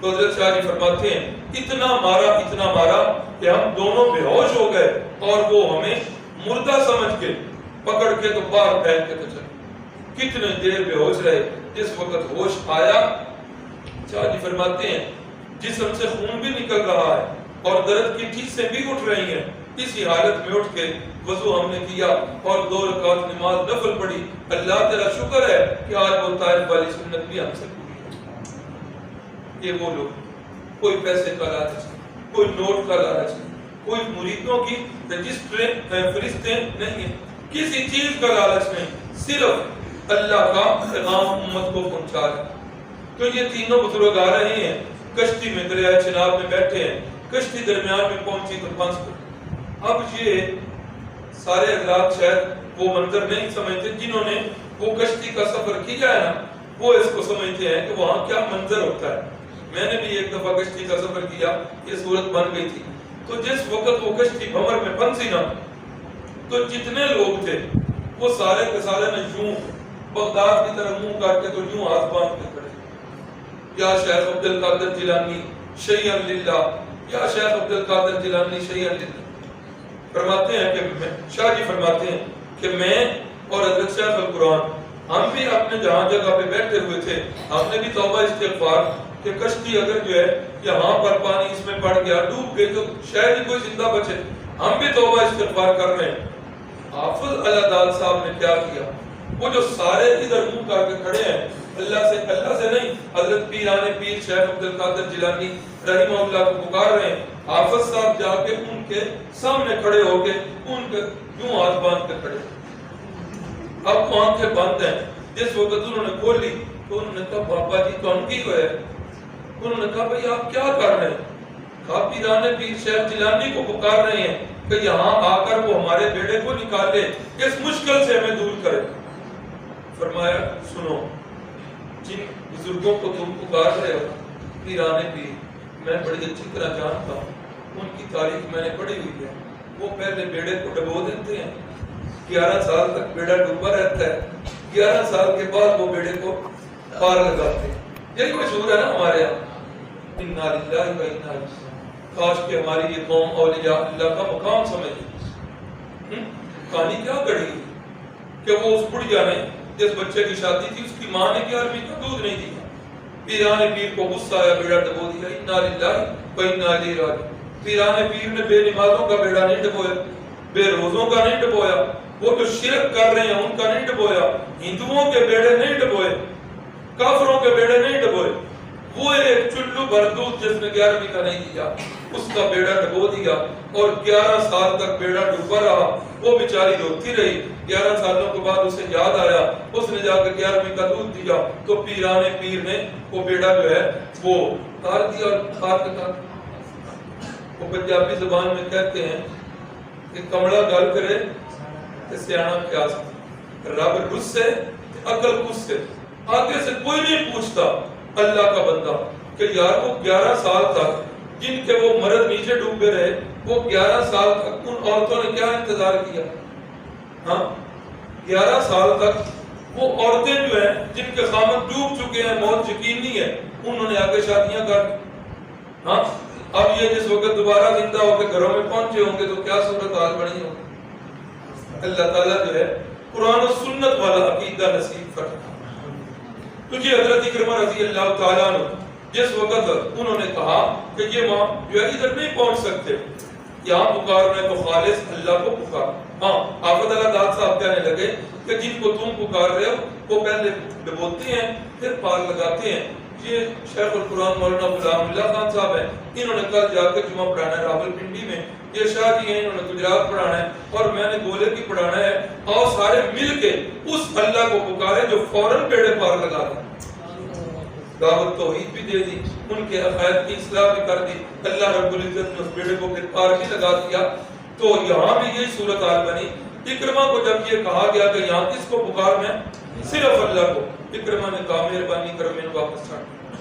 تو حضرت شاہ جی فرماتے ہیں اتنا مارا کہ ہم دونوں بے ہوش ہو گئے اور وہ ہمیں مردہ سمجھ کے پکڑ کے تو باہر پھینک کے تو چلے۔ کتنے دیر بے ہوش رہے، جس وقت ہوش آیا، شاہ جی فرماتے ہیں جسم سے خون بھی نکل رہا ہے اور درد کی ٹھیسیں بھی اٹھ رہی ہیں، اسی حالت میں اٹھ کے وضو ہم نے کیا اور 2 رکعت نماز نفل پڑھی۔ اللہ تیرا شکر ہے کہ آج وہ طائف والی سنت بھی ہم سے پوری ہے۔ یہ وہ لوگ، کوئی پیسے کا لالچ نہیں، کوئی نوٹ کا لالچ نہیں، کوئی مریدوں کی رجسٹر فرشتے نہیں ہیں، کسی چیز کا لالچ نہیں، صرف اللہ کا پیغام امت کو پہنچا ہے۔ تو یہ تینوں بزرگ آ رہے ہیں، کشتی میں دریائے چناب میں بیٹھے ہیں، کشتی درمیان میں پہنچی تو پھنس گئی۔ اب یہ سارے حضرات شاید وہ منظر نہیں سمجھتے، جنہوں نے وہ کشتی کا سفر کیا ہے نا، وہ اس کو سمجھتے ہیں کہ وہاں کیا منظر ہوتا ہے۔ میں نے بھی ایک دفعہ کشتی کا سفر کیا، یہ صورت بن گئی تھی۔ تو جس وقت وہ کشتی بھنور میں پھنسی نا، تو جتنے لوگ تھے وہ سارے کے سارے نے یوں بغداد کی طرف منہ کر کے تو یوں ہاتھ باندھ کے کھڑے، یا شیخ عبد القادر جیلانی شیئا للہ، یا شیخ عبد القادر جیلانی شیئا للہ۔ فرماتے ہیں کہ شاہ جی فرماتے ہیں کہ میں اور حضرت شیخ القرآن ہم بھی اپنے جہاں جگہ پہ بیٹھے ہوئے تھے، ہم نے بھی توبہ استغفار کہ کشتی اگر جو ہے یہاں پر پانی اس میں پڑ گیا ڈوب گئی تو شاید ہی کوئی زندہ بچے، ہم بھی توبہ استغفار کر رہے ہیں۔ حافظ اللہ دال صاحب نے کیا کیا، وہ جو سارے ادھر منہ کر کے کھڑے ہیں، اللہ سے نہیں، حضرت پیران پیر شیخ عبد القادر جیلانی رحمہ اللہ کو پکار رہے ہیں، حافظ صاحب جا کے ان کے سامنے کھڑے ہو کے ان کے یوں ہاتھ باندھ کے کھڑے۔ اب آنکھیں بند ہیں، جس وقت انہوں نے کھولی تو انہوں نے کہا بابا جی تو ان کی کو ہے۔ انہوں نے کہا بھئی آپ کیا کر رہے ہیں؟ کہا پیران پیر شیخ جیلانی کو پکار رہے ہیں کہ یہاں آ کر وہ ہمارے بیڑے کو نکالے، اس مشکل سے ہمیں دور کرے۔ فرمایا سنو، جن بزرگوں کو تم پکار رہے ہو پیران پیر، میں بڑی اچھی طرح جانتا ہوں، ان کی تاریخ میں نے پڑھی ہوئی ہے۔ وہ پہلے بیڑے کو ڈبو دیتے ہیں، 11 سال تک بیڑا ڈوبا رہتا ہے، 11 سال کے بعد وہ بیڑے کو پار لگاتے ہیں۔ یہی مشہور ہے نا ہمارے یہاں، انا للہ و انا الیہ۔ کاش کہ ہماری یہ قوم اولیاء اللہ کا مقام سمجھے۔ کہانی کیا کڑی کہ وہ اس بڑھیا نے جس بچے کی شادی تھی، اس کی ماں نے 11ویں کا دودھ نہیں دیا، پیران پیر کو غصہ آیا، بیڑا ڈبو دیا۔ انا للہ و انا الیہ راجعون۔ پیران پیر نے بے نمازوں کا بیڑا نہیں ڈبویا، بے روزوں کا نہیں ڈبویا، وہ جو شرک کر رہے ہیں ان کا نہیں ڈبویا، ہندوؤں کے بیڑے نہیں ڈبوئے، کافروں کے بیڑے نہیں ڈبوئے۔ وہ ایک چلو بھر دودھ جس نے 11ویں کا نہیں دیا، اس کا بیڑا ڈبو دیا اور 11 سال تک بیڑا ڈوبا رہا۔ وہ بیچاری روتی رہی، 11 سالوں کے بعد اسے یاد آیا، اس نے جا کے 11ویں کا دودھ دیا تو پیران پیر نے وہ بیڑا جو ہے وہ اتار دیا اور کھا کے کھا۔ وہ پنجابی زبان میں کہتے ہیں کہ کمڑا گل کرے کہ سیانا پیاس، رب رسے عقل غصے۔ آگے سے کوئی نہیں پوچھتا اللہ کا بندہ کہ یار وہ 11 سال تک جن کے وہ مرد نیچے ڈوبے رہے، وہ 11 سال تک ان عورتوں نے کیا انتظار کیا؟ ہاں 11 سال تک وہ عورتیں جو ہیں جن کے خامد ڈوب چکے ہیں، موت یقینی ہے، انہوں نے آگے شادیاں کر دی۔ ہاں اب یہ جس وقت دوبارہ زندہ ہو کے گھروں میں پہنچے ہوں گے تو کیا صورتحال بنی ہوگی۔ اللہ تعالیٰ جو ہے قرآن و سنت والا عقیدہ نصیب فرمائے۔ تجھے حضرت اکرمہ رضی اللہ تعالیٰ عنہ جس وقت انہوں نے کہا کہ یہ ماں جو ہے ادھر نہیں پہنچ سکتے، یہاں پکارنا ہے تو خالص اللہ کو پکار۔ ہاں حافظ اللہ داد صاحب کہنے لگے کہ جن کو تم پکار رہے ہو وہ پہلے ڈبوتے ہیں پھر پار لگاتے ہیں، یہ شیخ القرآن مولانا غلام اللہ خان صاحب ہیں، انہوں نے کل جا کے جمعہ پڑھانا ہے راولپنڈی میں، یہ شاہ جی ہیں انہوں نے گجرات پڑھانا ہے اور میں نے گولے کی پڑھانا ہے، اور سارے مل کے اس اللہ کو پکارے جو فوراً بیڑے پار لگا دیں، دعوت توحید بھی دے دی، ان کے عقائد کی اصلاح بھی کر دی، اللہ رب العزت نے اس بیڑے کو پھر پار بھی لگا دیا۔ تو یہاں بھی یہی صورتحال بنی۔ اکرمہ کو جب یہ کہا گیا کہ یہاں کس کو پکارنا ہے؟ صرف اللہ کو، اکرمہ نے کہا مہربانی کرو میں نے واپس چھاڑ دیا۔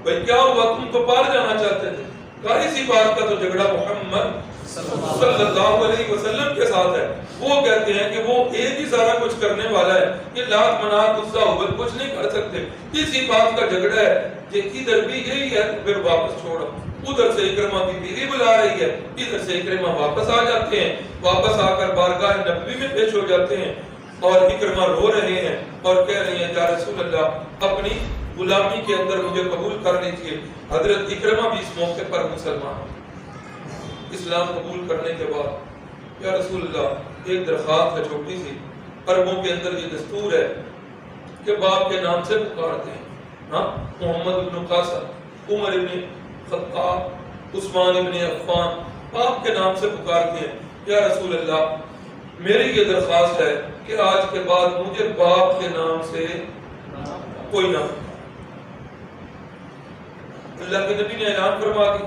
بھائی کیا ہوا، تم تو پار جانا چاہتے تھے، کہا اسی بات کا تو جھگڑا محمد صلی اللہ علیہ وسلم کے ساتھ ہے، وہ کہتے ہیں کہ وہ ایک ہی سارا کچھ کرنے والا ہے، یہ لات منات عزا ہبل کچھ نہیں کر سکتے، اسی بات کا جھگڑا ہے، یہ ادھر بھی یہی ہے، پھر واپس چھوڑو۔ ادھر سے اکرمہ کی بیوی بلا رہی ہے، ادھر سے اکرمہ واپس آ جاتے ہیں، واپس آ کر بارگاہ نبوی میں پیش ہو جاتے ہیں، اور اکرمہ رو رہے ہیں اور کہہ رہے ہیں یا رسول اللہ اپنی غلامی کے اندر مجھے قبول کر لیجئے۔ حضرت اکرمہ بھی اس موقع پر مسلمان اسلام قبول کرنے کے بعد، یا رسول اللہ ایک درخواست ہے چھوٹی سی، عربوں کے اندر یہ دستور ہے کہ باپ کے نام سے پکارتے ہیں، ہاں محمد بن قاسم، عمر بن خطاب، عثمان بن عفان، باپ کے نام سے پکارتے ہیں، یا رسول اللہ میری یہ درخواست ہے کہ آج کے بعد مجھے باپ کے نام سے کوئی نہ، اللہ کے نبی نے اعلان فرما دی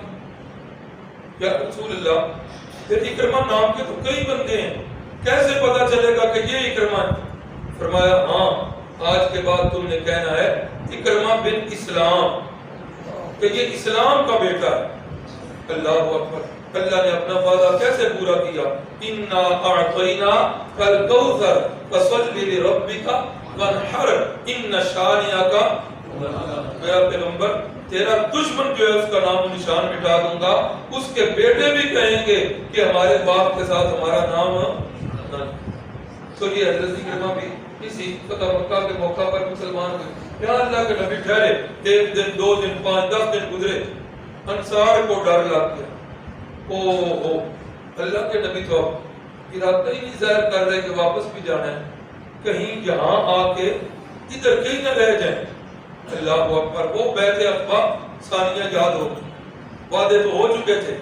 یا رسول اللہ پھر اکرمہ نام کے تو کئی بندے ہیں، کیسے پتا چلے گا کہ یہ اکرمہ ہے؟ فرمایا ہاں آج کے بعد تم نے کہنا ہے اکرمہ بن اسلام، کہ یہ اسلام کا بیٹا ہے۔ اللہ اکبر، اللہ نے اپنا وعدہ کیسے پورا کیا، اِنَّا أَعْطَيْنَاكَ الْكَوْثَرَ فَصَلِّ لِرَبِّكَ وَانْحَرْ إِنَّ شَانِئَكَ، میرا پیغمبر تیرا دشمن جو ہے اس کا نام و نشان مٹا دوں گا، اس کے بیٹے بھی کہیں گے کہ ہمارے باپ کے ساتھ ہمارا نام نہ۔ تو یہ حضرت اکرمہ بھی اسی فتح مکہ کے موقع پر مسلمان ہوئے۔ یہاں اللہ کے نبی ٹھہرے، ایک دن، 2 دن، 5، 10 دن گزرے، انصار کو ڈر لگ گیا، او اللہ کے نبی تو اب ارادہ ہی نہیں ظاہر کر رہے کہ واپس بھی جانا ہے، کہیں یہاں آ کے ادھر کہیں نہ رہ جائیں۔ اللہ اکبر، وہ بیعت عقبہ ثانیہ یاد ہو، وعدے تو ہو چکے تھے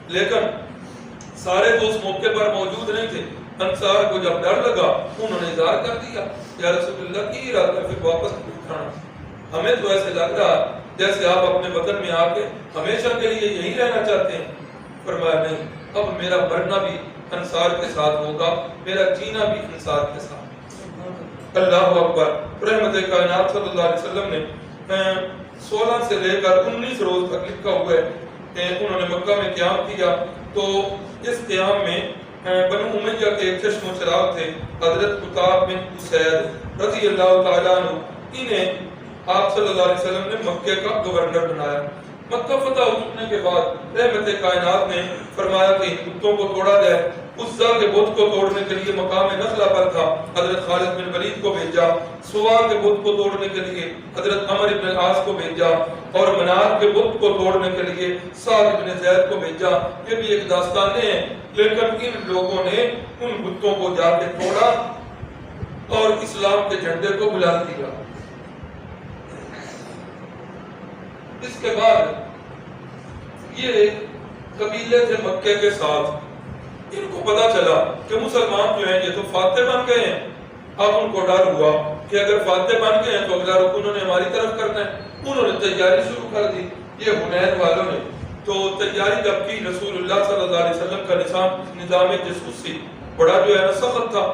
لیکن سارے تو اس موقع پر موجود نہیں تھے۔ انصار کو جب ڈر لگا انہوں نے اظہار کر دیا یا رسول اللہ کی ارادہ پھر واپس نہیں کھانا، ہمیں تو ایسے لگ رہا جیسے آپ اپنے وطن میں آ کے ہمیشہ کے لیے یہی رہنا چاہتے ہیں۔ فرمایا نہیں، اب میرا مرنا بھی انصار کے ساتھ ہوگا، میرا جینا بھی انصار کے ساتھ۔ اللہ اکبر، رحمت کائنات صلی اللہ علیہ وسلم نے 16 سے لے کر 19 روز تک لکھا ہوا ہے کہ انہوں نے مکہ میں قیام کیا، تو اس قیام میں بنو امیہ کے ایک چشم و چراغ تھے، حضرت قطاب بن اسید رضی اللہ تعالیٰ عنہ، انہیں آپ صلی اللہ علیہ وسلم نے مکہ کا گورنر بنایا۔ مکہ فتح ہونے کے بعد رحمت کائنات نے فرمایا کہ ان بتوں کو توڑا جائے۔ عزا کے بت کو توڑنے کے لیے مقام نخلہ پر تھا، حضرت خالد بن ولید کو بھیجا۔ سوا کے بت کو توڑنے کے لیے حضرت عمر بن العاص کو بھیجا، اور منار کے بت کو توڑنے کے لیے سعد بن زید کو بھیجا۔ یہ بھی ایک داستانیں ہیں، لیکن ان لوگوں نے ان بتوں کو جا کے توڑا اور اسلام کے جھنڈے کو بلند کیا۔ اس کے بعد یہ قبیلے تھے مکے کے ساتھ، ان کو پتا چلا کہ مسلمان جو ہیں یہ تو فاتح بن گئے ہیں۔ اب ان کو ڈر ہوا کہ اگر فاتح بن گئے ہیں تو اگلا رخ انہوں نے ہماری طرف کرنا ہے۔ انہوں نے تیاری شروع کر دی، یہ حنین والوں نے تو تیاری جب کی۔ رسول اللہ صلی اللہ علیہ وسلم کا نظام جاسوسی بڑا جو ہے نا سخت تھا،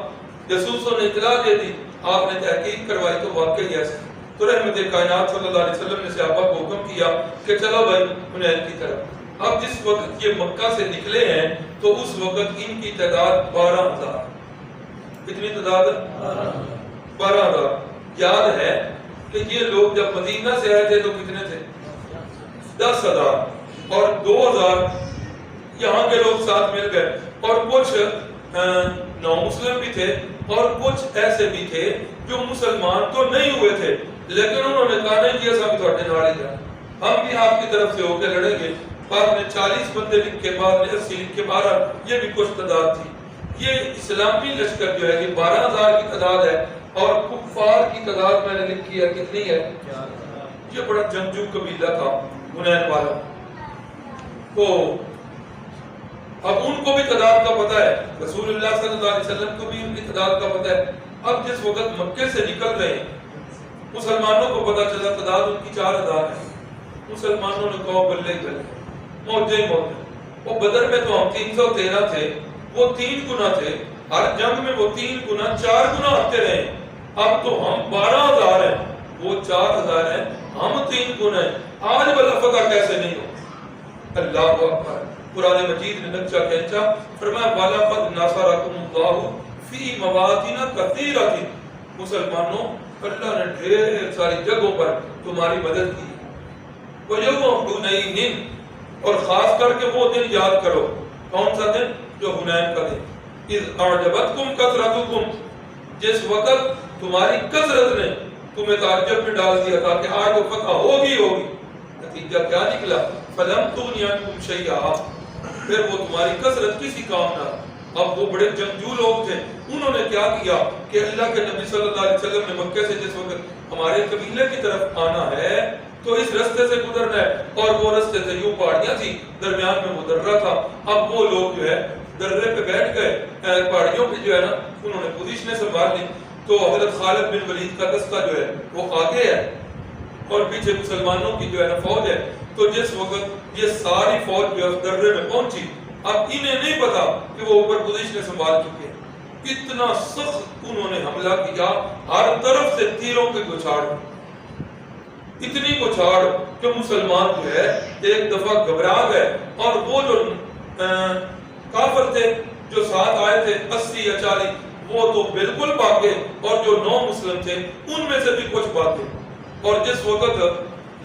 جاسوسوں نے اطلاع دے دی، آپ نے تحقیق کروائی تو واقعی ایسا، تو رحمت کائنات صلی اللہ علیہ وسلم نے صحابہ کو حکم کیا کہ چلو بھائی حنین کی طرف۔ اب جس وقت یہ مکہ سے نکلے ہیں تو اس وقت ان کی تعداد 12,000، کتنی تعداد؟ 12,000۔ یاد ہے کہ یہ لوگ جب مدینہ سے آئے تھے تو کتنے تھے؟ 10,000، اور 2,000 یہاں کے لوگ ساتھ مل گئے، اور کچھ نو مسلم بھی تھے اور کچھ ایسے بھی تھے جو مسلمان تو نہیں ہوئے تھے، لیکن انہوں نے کہا نہیں کہ ہم تھوڑے نال ہی جائیں، ہم بھی آپ کی طرف سے ہو کے لڑیں گے۔ بعد میں 40 بندے لکھ کے، بعد میں 80 لکھ کے 12، یہ بھی کچھ تعداد تھی۔ یہ اسلامی لشکر جو ہے یہ 12,000 کی تعداد ہے، اور کفار کی تعداد میں نے لکھی ہے کتنی ہے؟ یہ بڑا جنگجو قبیلہ تھا حنین والا. تو اب ان کو بھی تعداد کا پتہ ہے, رسول اللہ صلی اللہ علیہ وسلم کو بھی ان کی تعداد کا پتہ ہے. اب جس وقت مکے سے نکل رہے ہیں مسلمانوں کو پتہ چلا تعداد ان کی 4000 ہے. مسلمانوں نے کہا بلے بلے, موجے موجے. وہ بدر میں تو ہم 313 تھے, وہ 3 گنا تھے. ہر جنگ میں وہ 3 گنا 4 گنا آتے رہے. اب تو ہم 12000 ہیں, وہ 4000 ہیں, ہم 3 گنا ہیں. آج بلا فقہ کیسے نہیں ہو. اللہ اکبر. قرآن مجید نے نقشہ کھینچا, فرمایا وَلَقَدْ نَصَرَكُمُ اللَّهُ فِي مَوَاطِنَ كَثِيرَةٍ. مسلمانوں, اللہ نے ڈھیر ساری جگہوں پر تمہاری مدد کی. وَيَوْمَ حُنَيْنٍ, اور خاص کر کے وہ دن یاد کرو. کون سا دن؟ جو حنین کا دن. اِذْ أَعْجَبَتْكُمْ كَثْرَتُكُمْ, جس وقت تمہاری کثرت نے تمہیں تعجب میں ڈال دیا تھا کہ آج وہ فتح ہوگی ہوگی. نتیجہ کیا نکلا؟ فَلَمْ تُغْنِ عَنْكُمْ شَيْئًا, پھر وہ تمہاری کثرت کسی کام نہ. اب وہ بڑے جنگجو لوگ تھے, انہوں نے کیا کیا کہ اللہ کے نبی صلی اللہ علیہ وسلم نے مکے سے جس وقت ہمارے قبیلے کی طرف آنا ہے تو اس رستے سے گزرنا ہے, اور وہ رستے سے یوں پہاڑیاں تھی, درمیان میں وہ درہ تھا. اب وہ لوگ جو ہے درے پہ بیٹھ گئے, پہاڑیوں پہ جو ہے نا انہوں نے پوزیشنیں سنبھال لی. تو حضرت خالد بن ولید کا دستہ جو ہے وہ آگے ہے اور پیچھے مسلمانوں کی جو ہے نا فوج ہے. تو جس وقت یہ ساری فوج جو ہے درے میں پہنچی, اب انہیں نہیں پتا کہ وہ اوپر پوزیشنیں سنبھال چکے ہیں. کتنا سخت انہوں نے حملہ کیا, ہر طرف سے تیروں کے گچھاڑ, اتنی گچھاڑ کہ مسلمان جو ہے ایک دفعہ گھبرا گئے. اور وہ جو کافر تھے جو ساتھ آئے تھے 80 یا 40, وہ تو بالکل بھاگے, اور جو 9 مسلم تھے ان میں سے بھی کچھ بھاگے. اور جس وقت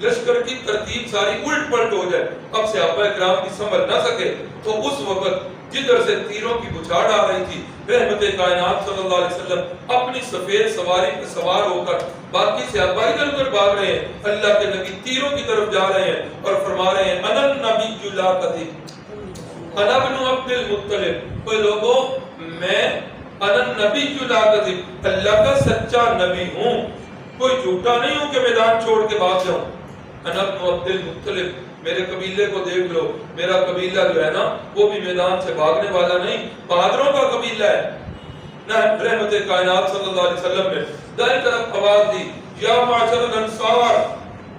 لشکر کی ترتیب ساری الٹ پلٹ ہو جائے, اب صحابہ کرام کی سمجھ نہ سکے, تو اس وقت جدھر سے تیروں کی بچھاڑ آ رہی تھی, رحمت کائنات صلی اللہ علیہ وسلم اپنی سفید سواری پر سوار ہو کر باقی صحابہ ادھر ادھر بھاگ رہے ہیں. اللہ کے نبی تیروں کی طرف جا رہے ہیں اور فرما رہے ہیں انا النبی لا کذب انا ابن عبد المطلب. کوئی لوگوں, میں انا النبی لا کذب, اللہ کا سچا نبی ہوں, کوئی جھوٹا نہیں ہوں کہ میدان چھوڑ کے بھاگ جاؤں. انا ابن عبد المطلب, میرے قبیلے کو دیکھ لو, میرا قبیلہ جو ہے نا وہ بھی میدان سے بھاگنے والا نہیں, بہادروں کا قبیلہ ہے. نہ رحمت کائنات صلی اللہ علیہ وسلم نے دائیں طرف آواز دی, یا معاشر الانصار.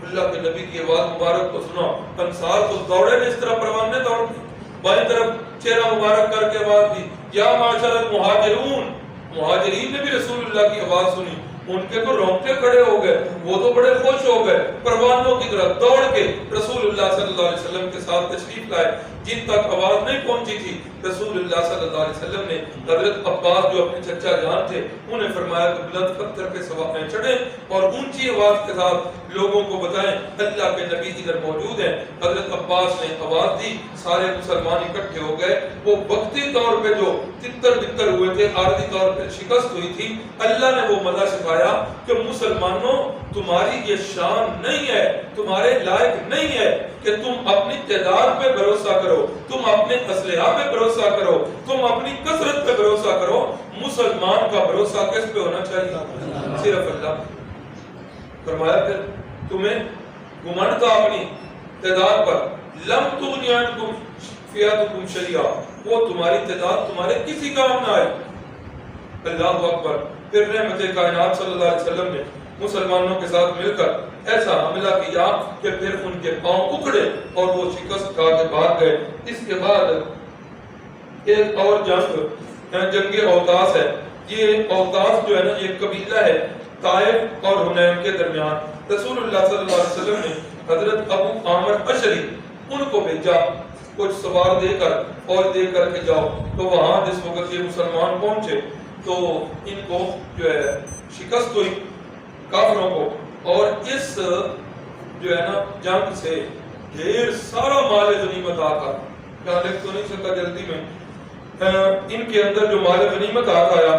اللہ کے نبی کی آواز مبارک کو سنا, انصار تو دوڑے نہیں اس طرح پروانے دوڑتے. بائیں طرف چہرہ مبارک کر کے آواز دی, یا معاشر المہاجرون. مہاجرین نے بھی رسول اللہ کی آواز سنی, ان کے تو رونگٹے کھڑے ہو گئے, وہ تو بڑے خوش ہو گئے, پروانوں کی طرح دوڑ کے رسول اللہ صلی اللہ علیہ وسلم کے ساتھ تشریف لائے. جن تک آواز نہیں پہنچی تھی رسول اللہ صلی اللہ علیہ وسلم نے حضرت عباس جو اپنے چچا جان تھے انہیں فرمایا کہ بلند پتھر پہ سوار چڑھیں اور اونچی آواز کے ساتھ لوگوں کو بتائیں اللہ کے نبی ادھر موجود ہیں. حضرت عباس نے آواز دی, سارے مسلمان اکٹھے ہو گئے. وہ وقتی طور پہ جو تتر بتر ہوئے تھے, عارضی طور پہ شکست ہوئی تھی, اللہ نے وہ مزہ سکھایا کہ مسلمانوں تمہاری یہ شان نہیں ہے, تمہارے لائق نہیں ہے کہ تم اپنی تعداد پہ بھروسہ کرو, تم اپنے اسلحہ پہ بھروسہ کرو, تم اپنی کثرت پہ بھروسہ کرو. مسلمان کا بھروسہ کس پہ ہونا چاہیے؟ صرف اللہ. فرمایا پھر تمہیں گمنڈ تھا اپنی تعداد پر, لم تغنی عنکم فئاتکم شیئا, وہ تمہاری تعداد تمہارے کسی کام نہ آئی. اللہ اکبر. پھر رحمت کائنات صلی اللہ علیہ وسلم نے مسلمانوں کے ساتھ مل کر ایسا حملہ کیا کہ پھر ان کے پاؤں اکھڑے اور وہ شکست کھا کے بھاگ گئے. اس کے بعد ایک اور جنگ اوتاس ہے. یہ اوتاس جو ہے نا یہ قبیلہ ہے طائف اور حنین کے درمیان. رسول اللہ صلی اللہ علیہ وسلم نے حضرت ابو عامر اشری ان کو بھیجا, کچھ سوار دے کر فوج دے کر کے جاؤ. تو وہاں جس وقت یہ مسلمان پہنچے تو ان کو جو ہے شکست ہوئی کافروں کو, اور اس جو ہے نا جنگ سے ڈھیر سارا مال غنیمت آتا. کیا لکھ تو نہیں سکتا جلدی میں, ان کے اندر جو مال غنیمت آیا,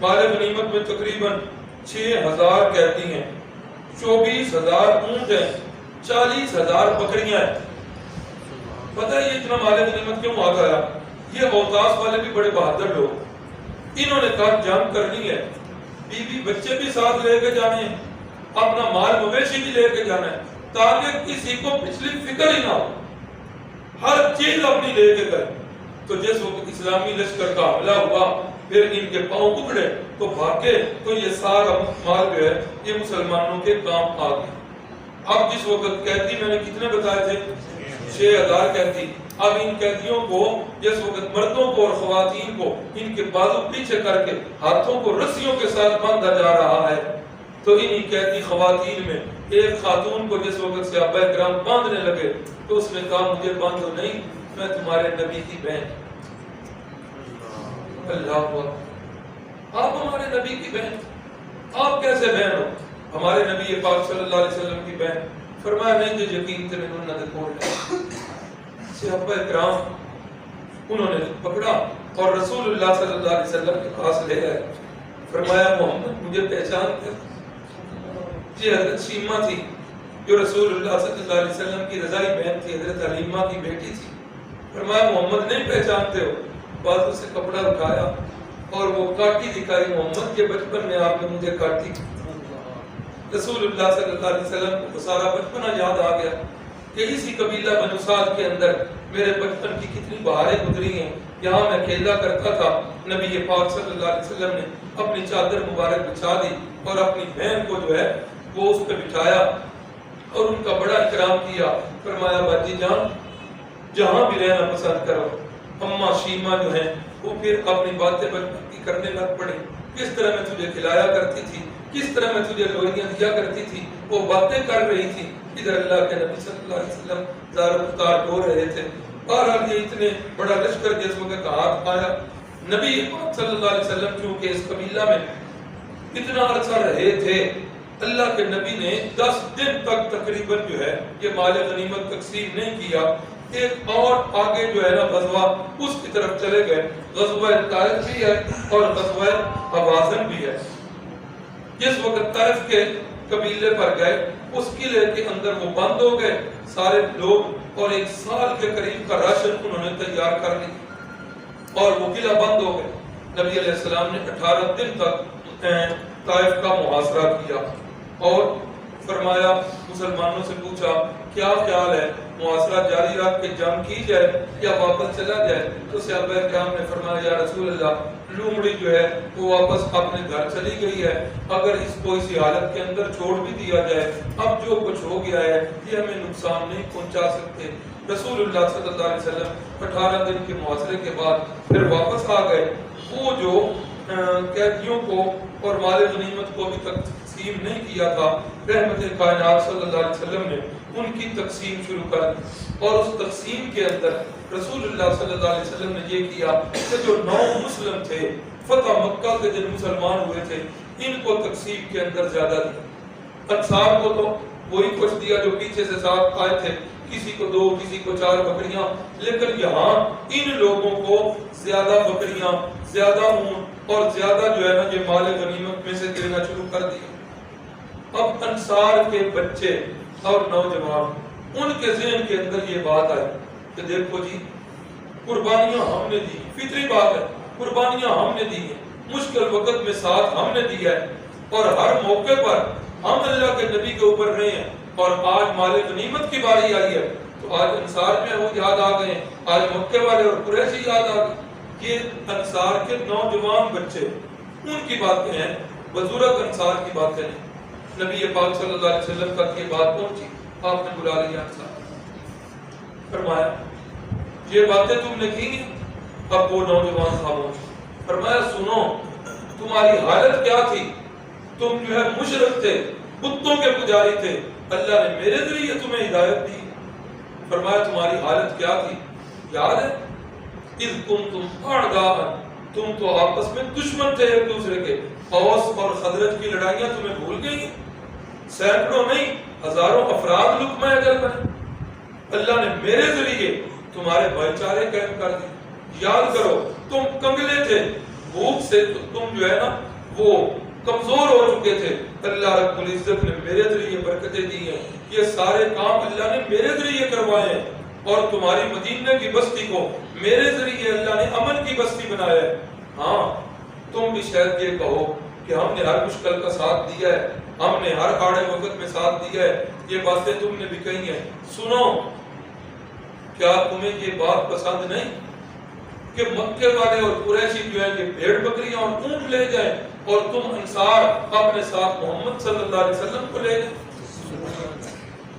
مال غنیمت میں تقریباً 6000 قیدی ہیں, 24000 اونٹ ہیں, 40000 بکریاں ہیں. پتہ ہے یہ اتنا مال غنیمت کیوں آیا؟ یہ اوتاس والے بھی بڑے بہادر لوگ, انہوں نے کہا جنگ کرنی ہے, بیوی بچے بھی ساتھ لے کے جانے ہیں, اپنا مال مویشی بھی لے کے جانا ہے تاکہ کسی کو پچھلی فکر ہی نہ ہو، ہر چیز اپنی لے کے گئے۔ تو جس وقت اسلامی لشکر کا حملہ ہوا پھر ان کے پاؤں اکھڑے تو بھاگے تو یہ سارا مال جو ہے یہ مسلمانوں کے کام آ گیا۔ اب جس وقت قیدی میں نے کتنے بتائے تھے 6000 قیدی، اب ان قیدیوں کو جس وقت مردوں کو اور خواتین کو ان کے بازو پیچھے کر کے ہاتھوں کو رسیوں کے ساتھ باندھا جا رہا ہے، تو انہی قیدی خواتین میں ایک خاتون کو جس وقت صحابہ کرام باندھنے لگے تو اس نے کہا مجھے باندھو نہیں، میں تمہارے نبی کی بہن۔ اللہ اکبر، آپ ہمارے نبی کی بہن، آپ کیسے بہن ہو؟ ہمارے نبی پاک صلی اللہ علیہ وسلم کی بہن؟ فرمایا نہیں جو یقین تے میں نہ کون ہے۔ صحابہ کرام انہوں نے پکڑا اور رسول اللہ صلی اللہ علیہ وسلم کے پاس لے گئے، فرمایا محمد مجھے پہچانتے؟ یہ حضرت شیمہ تھی جو رسول اللہ صلی اللہ علیہ وسلم کی رضائی بہن تھی، حضرت حلیمہ کی بیٹی تھی۔ فرمایا محمد نہیں پہچانتے ہو؟ بازو سے کپڑا اٹھایا اور وہ کاٹی دکھائی، محمد یہ بچپن میں آپ نے مجھے کاٹی۔ رسول اللہ صلی اللہ علیہ وسلم کو سارا بچپنا یاد آ گیا کہ اسی قبیلہ بنو سعد کے اندر میرے بچپن کی کتنی بہاریں گزری ہیں، یہاں میں کھیلا کرتا تھا۔ نبی پاک صلی اللہ علیہ وسلم نے اپنی چادر مبارک بچھا دی اور اپنی بہن کو جو ہے وہ اس پہ بٹھایا اور ان کا بڑا اکرام کیا۔ فرمایا باجی جان جہاں بھی رہنا پسند کرو۔ اماں شیمہ جو ہیں وہ پھر اپنی باتیں بچپن کی کرنے لگ پڑی، کس طرح میں تجھے کھلایا کرتی تھی، کس طرح میں تجھے لوہیاں دیا کرتی تھی، وہ باتیں کر رہی تھی۔ ادھر اللہ کے نبی صلی اللہ علیہ وسلم زار و افطار ڈھو رہے تھے۔ بہرحال یہ اتنے بڑا لشکر جس وقت ہاتھ آیا، نبی پاک صلی اللہ علیہ وسلم چونکہ اس قبیلہ میں اتنا عرصہ رہے تھے، اللہ کے نبی نے 10 دن تک تقریباً جو ہے یہ مال غنیمت تقسیم نہیں کیا۔ ایک اور آگے جو ہے نا غزوہ اس کی طرف چلے گئے، غزوہ طائف بھی ہے اور غزوہ حوازن بھی ہے۔ جس وقت طائف کے قبیلے پر گئے اس قلعے کے اندر وہ بند ہو گئے سارے لوگ، اور 1 سال کے قریب کا راشن انہوں نے تیار کر لیا اور وہ قلعہ بند ہو گئے۔ نبی علیہ السلام نے 18 دن تک طائف کا محاصرہ کیا اور فرمایا مسلمانوں سے پوچھا کیا خیال ہے محاصرہ جاری رکھ کے جنگ کی جائے یا واپس چلا جائے؟ تو صحابہ کرام نے فرمایا یا رسول اللہ لومڑی جو ہے وہ واپس اپنے گھر چلی گئی ہے، اگر اس کو اسی حالت کے اندر چھوڑ بھی دیا جائے اب جو کچھ ہو گیا ہے یہ ہمیں نقصان نہیں پہنچا سکتے۔ رسول اللہ صلی اللہ علیہ وسلم 18 دن کے محاصرے کے بعد پھر واپس آ گئے۔ وہ جو قیدیوں کو اور مال غنیمت کو ابھی تک تقسیم نہیں کیا تھا، رحمت کائنات صلی اللہ علیہ وسلم نے ان کی تقسیم شروع کر دی، اور اس تقسیم کے اندر رسول اللہ صلی اللہ علیہ وسلم نے یہ کیا کہ جو 9 مسلم تھے فتح مکہ کے دن مسلمان ہوئے تھے ان کو تقسیم کے اندر زیادہ دیا۔ انصار کو تو وہی کچھ دیا جو پیچھے سے ساتھ آئے تھے، کسی کو 2 کسی کو 4 بکریاں، لیکن یہاں ان لوگوں کو زیادہ بکریاں، زیادہ اونٹ اور زیادہ جو ہے نا یہ مال غنیمت میں سے دینا شروع کر دیا۔ اب انصار کے بچے اور نوجوان ان کے ذہن کے اندر یہ بات آئی کہ دیکھو جی قربانیاں ہم نے دی، فطری بات ہے، قربانیاں ہم نے دی ہیں، مشکل وقت میں ساتھ ہم نے دیا ہے اور ہر موقع پر ہم اللہ کے نبی کے اوپر رہے ہیں، اور آج مال غنیمت کی باری آئی ہے تو آج انصار میں وہ یاد آ گئے، آج مکے والے اور قریشی یاد آ گئے۔ یہ انصار کے نوجوان بچے ان کی باتیں ہیں، بزرگ انصار کی باتیں ہیں۔ نبی پاک صلی اللہ علیہ وسلم تک یہ بات پہنچی، آپ نے بلا لیا انصار، فرمایا یہ باتیں تم نے کی ہیں؟ اب وہ نوجوان خاموش، فرمایا سنو تمہاری حالت کیا تھی، تم جو ہے مشرک تھے، بتوں کے پجاری تھے، اللہ نے میرے ذریعے تمہیں ہدایت دی۔ فرمایا تمہاری حالت کیا تھی، یاد ہے؟ اذ کنتم اعداء، تم تو آپس میں دشمن تھے ایک دوسرے کے، اوس اور خزرج کی لڑائیاں تمہیں بھول گئی ہیں؟ سینکڑوں نہیں ہزاروں افراد لقمہ اجل بنے، اللہ نے میرے ذریعے تمہارے بھائی چارے قائم کر دی۔ یاد کرو تم کنگلے تھے، بھوک سے تم جو ہے نا وہ کمزور ہو چکے تھے، اللہ رب العزت نے میرے ذریعے برکتیں دی ہیں، یہ سارے کام اللہ نے میرے ذریعے کروائے ہیں، اور تمہاری مدینہ کی بستی کو میرے ذریعے اللہ نے امن کی بستی بنایا ہے۔ ہاں تم بھی شاید یہ کہو کہ ہم نے ہر مشکل کا ساتھ دیا ہے، ہم نے ہر آڑے وقت میں ساتھ دیا ہے، یہ باتیں تم نے بھی کہی ہیں، سنو کیا تمہیں یہ بات پسند نہیں کہ مکے والے اور قریشی جو ہیں یہ بھیڑ بکریاں اور اونٹ لے جائیں اور تم انصار اپنے ساتھ محمد صلی اللہ علیہ وسلم کو لے جائیں؟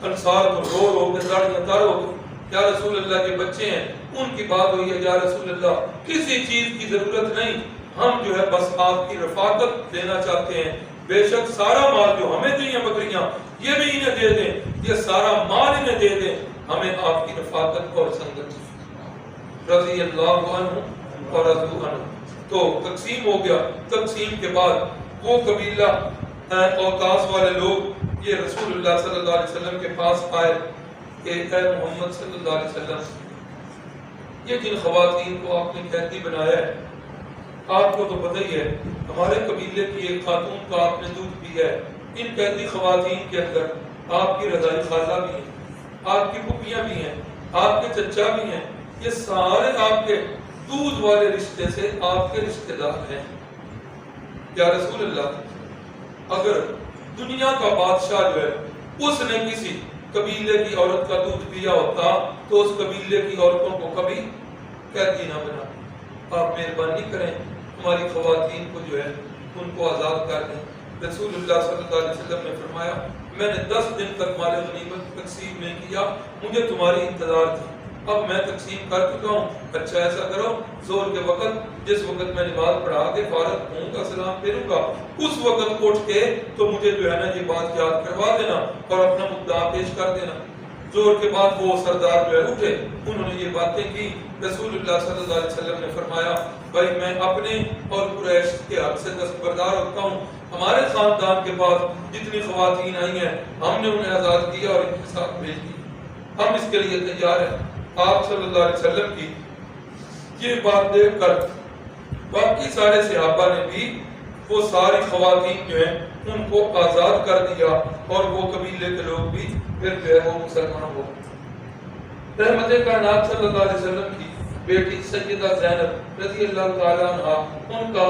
انصار کو رو رو کے داڑیاں تر ہو گئی، یا رسول اللہ کے بچے ہیں، ان کی بات ہوئی ہے، یا رسول اللہ کسی چیز کی ضرورت نہیں، ہم جو ہے بس آپ کی رفاقت دینا چاہتے ہیں، بے شک سارا مال جو ہمیں دیے بکریاں یہ بھی انہیں دے دیں، یہ سارا مال انہیں دے دیں، ہمیں آپ کی رفاقت اور سنگت۔ رضی اللہ عنہ اور رضو عنہ۔ تو تقسیم ہو گیا، تقسیم کے بعد وہ قبیلہ اوتاس والے لوگ یہ رسول اللہ صلی اللہ علیہ وسلم کے پاس آئے کہ اے محمد صلی اللہ علیہ وسلم، یہ جن خواتین کو آپ نے قیدی بنایا ہے، آپ کو تو پتہ ہی ہے ہمارے قبیلے کی ایک خاتون کا آپ نے دودھ پیا ہے، ان قیدی خواتین کے اندر آپ کی رضائی خالہ بھی ہیں، آپ کی پھوپھیاں بھی ہیں، آپ کے چچا بھی ہیں، یہ سارے آپ کے دودھ والے رشتے سے آپ کے رشتے دار ہیں۔ یا رسول اللہ اگر دنیا کا بادشاہ جو ہے اس نے کسی قبیلے کی عورت کا دودھ پیا ہوتا تو اس قبیلے کی عورتوں کو کبھی قیدی نہ بنا، آپ مہربانی کریں ہماری خواتین کو جو ہے ان کو آزاد کر دیں۔ رسول اللہ صلی اللہ علیہ وسلم نے فرمایا میں نے 10 دن تک مال غنیمت تقسیم نہیں کیا، مجھے تمہاری انتظار تھی، اب میں تقسیم کر چکا ہوں، اچھا ایسا کرو زور کے وقت جس وقت میں نماز پڑھا کے فارغ ہوں گا سلام پھیروں گا اس وقت اٹھ کے تو مجھے جو ہے نا یہ بات یاد کروا دینا اور اپنا مدعا پیش کر دینا۔ زور کے بعد وہ سردار جو ہے اٹھے، انہوں نے یہ باتیں کی، رسول اللہ صلی اللہ علیہ وسلم نے فرمایا بھائی میں اپنے اور قریش کے حق سے دستبردار ہوتا ہوں، ہمارے خاندان کے پاس جتنی خواتین آئی ہیں ہم نے انہیں آزاد کیا اور ان کے ساتھ بھیج دی، ہم اس کے لیے تیار ہیں۔ آپ صلی اللہ علیہ وسلم کی یہ بات دیکھ کر باقی سارے صحابہ نے بھی وہ ساری خواتین جو ہیں ان کو آزاد کر دیا اور وہ قبیلے کے لوگ بھی پھر جو ہے وہ مسلمان ہو۔ رحمت کائنات صلی اللہ علیہ وسلم کی بیٹی سیدہ زینب رضی اللہ تعالی عنہا، ان کا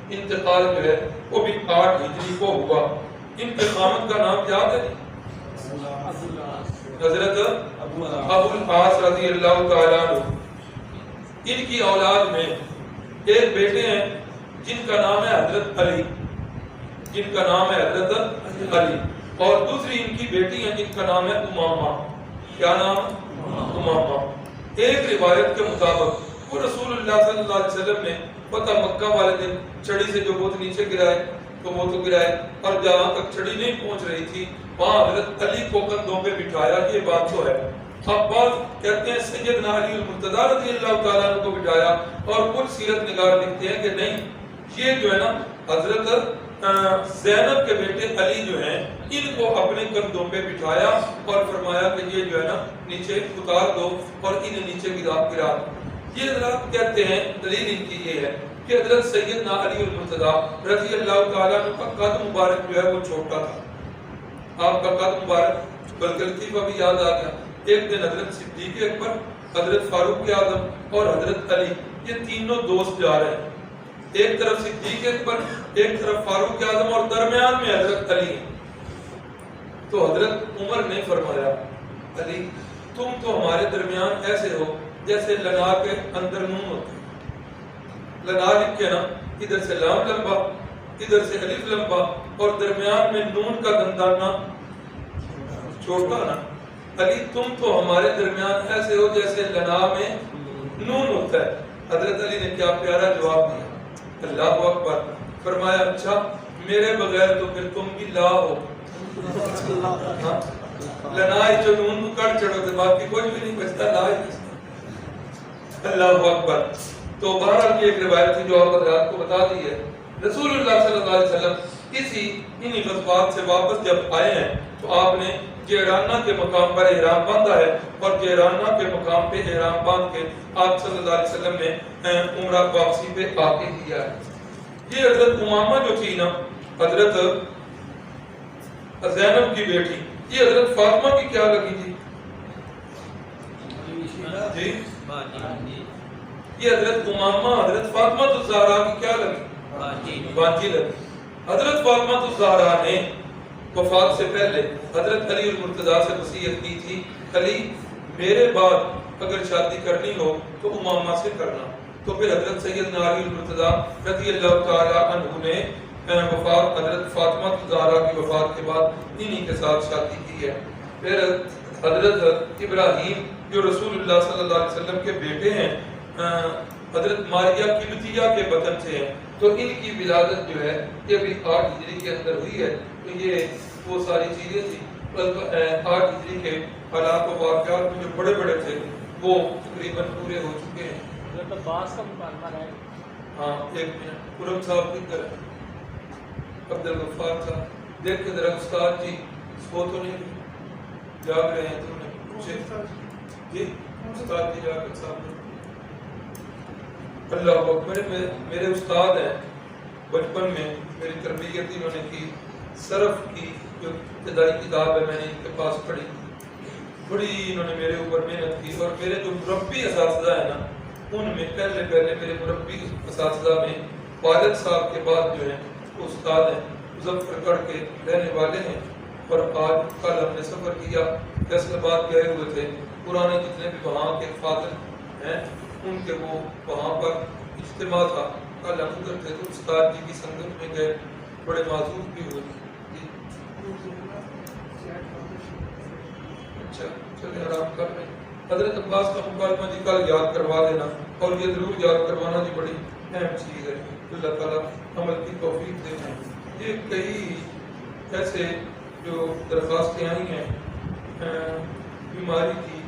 انتقال جو ہے وہ بھی 8 ہجری کو ہوا۔ ان کے خامد کا نام یاد ہے حضرت ابو العاص رضی اللہ تعالی عنہ۔ ان کی اولاد میں ایک بیٹے ہیں جن کا نام ہے حضرت علی، جن کا نام ہے حضرت علی، اور دوسری ان کی بیٹی ہیں جن کا نام ہے امامہ۔ کیا نام؟ امامہ۔ ایک روایت کے مطابق وہ رسول اللہ صلی اللہ علیہ وسلم نے پتہ مکہ والے دن چھڑی سے جو بہت نیچے گرائے تو وہ تو گرائے، اور جہاں تک چھڑی نہیں پہنچ رہی تھی وہاں حضرت علی کو کندھوں پہ بٹھایا، یہ بات تو ہے۔ اب بعض کہتے ہیں سیدنا علی المرتضیٰ رضی اللہ تعالیٰ عنہ کو بٹھایا، اور کچھ سیرت نگار لکھتے ہیں کہ نہیں، یہ جو ہے نا حضرت زینب کے بیٹے علی جو ہیں ان کو اپنے کندھوں پہ بٹھایا اور فرمایا کہ یہ جو ہے نا نیچے اتار دو اور انہیں نیچے گرا دو۔ یہ حضرات کہتے ہیں دلیل ان کی یہ ہے کہ حضرت سیدنا علی المرتضیٰ رضی اللہ تعالیٰ عنہ کا قد مبارک جو ہے وہ چھوٹا تھا، آپ کا قد مبارک، بلکہ لطیفہ بھی یاد آ گیا، ایک دن حضرت صدیق اکبر، حضرت فاروق اعظم اور حضرت علی یہ تینوں دوست جا رہے ہیں، ایک طرف صدیق اکبر، ایک طرف فاروق اعظم اور درمیان میں حضرت علی۔ تو حضرت عمر نے فرمایا علی تم تو ہمارے درمیان ایسے ہو جیسے لنا کے اندر نون ہوتا ہے، لنا لکھ کے نا ادھر سے لام لمبا ادھر سے الف لمبا اور درمیان میں نون کا دندانہ چھوٹا نا، علی تم تو ہمارے درمیان ایسے ہو جیسے لنا میں نون ہوتا ہے۔ حضرت علی نے کیا پیارا جواب دیا، اللہ اکبر، فرمایا اچھا میرے بغیر تو پھر تم بھی لا ہو، لنائی جو نون کو کٹ چڑھو تو باقی کوئی بھی نہیں بچتا، لا ہی۔ اللہ اکبر۔ تو بہرحال یہ ایک روایت تھی جو آپ حضرات کو بتا دی ہے۔ رسول اللہ صلی اللہ علیہ وسلم انہی غزوات سے واپس جب آئے ہیں تو آپ نے جیرانہ کے مقام پر احرام باندھا ہے، اور جیرانہ کے مقام پہ احرام باندھ کے آپ صلی اللہ علیہ وسلم نے عمرہ واپسی پہ آ کے کیا ہے۔ یہ حضرت امامہ جو تھی نا حضرت زینب کی بیٹی، یہ حضرت فاطمہ کی کیا لگی تھی جی؟ یہ حضرت امامہ حضرت فاطمہ الزہرا کی کیا لگی؟ بانجی لگی۔ حضرت فاطمہ الزہرا نے وفات سے پہلے حضرت علی المرتضیٰ سے وصیت کی تھی، علی میرے بعد اگر شادی کرنی ہو تو امامہ سے کرنا۔ تو پھر حضرت سیدنا علی المرتضیٰ رضی اللہ تعالی عنہ نے وفات حضرت فاطمہ زہرا کی وفات کے بعد انہی کے ساتھ شادی کی ہے۔ پھر حضرت ابراہیم جو رسول اللہ صلی اللہ علیہ وسلم کے بیٹے ہیں، حضرت ماریہ قبطیہ کے بطن سے ہیں، تو ان کی ولادت جو ہے یہ بھی 8 ہجری کے اندر ہوئی ہے۔ تو یہ وہ ساری چیزیں تھی۔ 8 ہجری کے حالات و واقعات میں جو بڑے بڑے تھے وہ تقریباً پورے ہو چکے ہیں۔ باس کا مکالمہ ہے۔ ہاں ایک منٹ، پورم صاحب کی طرح عبد الغفار صاحب دیکھ کے ذرا استاد جی سو تو نہیں جاگ رہے ہیں؟ تو نے پوچھے جی استاد جی جاگ صاحب اللہ اکبر، میرے استاد ہیں، بچپن میں میری تربیت انہوں نے کی، صرف کی جو ابتدائی کتاب ہے میں نے ان کے پاس پڑھی، بڑی انہوں نے میرے اوپر محنت کی۔ اور میرے جو مربی اساتذہ ہیں نا، ان میں پہلے میرے مربی اساتذہ میں والد صاحب کے بعد جو ہیں وہ استاد ہیں، مظفر گڑھ کے رہنے والے ہیں۔ اور آج کل ہم نے سفر کیا، فیصل آباد گئے ہوئے تھے، پرانے جتنے بھی وہاں کے فاضل ہیں ان کے وہ وہاں پر اجتماع تھا، کل ہم ادھر تھے تو استاد جی کی سنگت میں گئے، بڑے معذور بھی ہوئے۔ اچھا چلے آرام کر رہے ہیں۔ حضرت عباس کا مکالمہ جی کل یاد کروا دینا، اور یہ ضرور یاد کروانا جی بڑی اہم چیز ہے، اللہ تعالیٰ عمل کی توفیق دے دیں۔ یہ کئی ایسے جو درخواستیں آئی ہیں بیماری کی،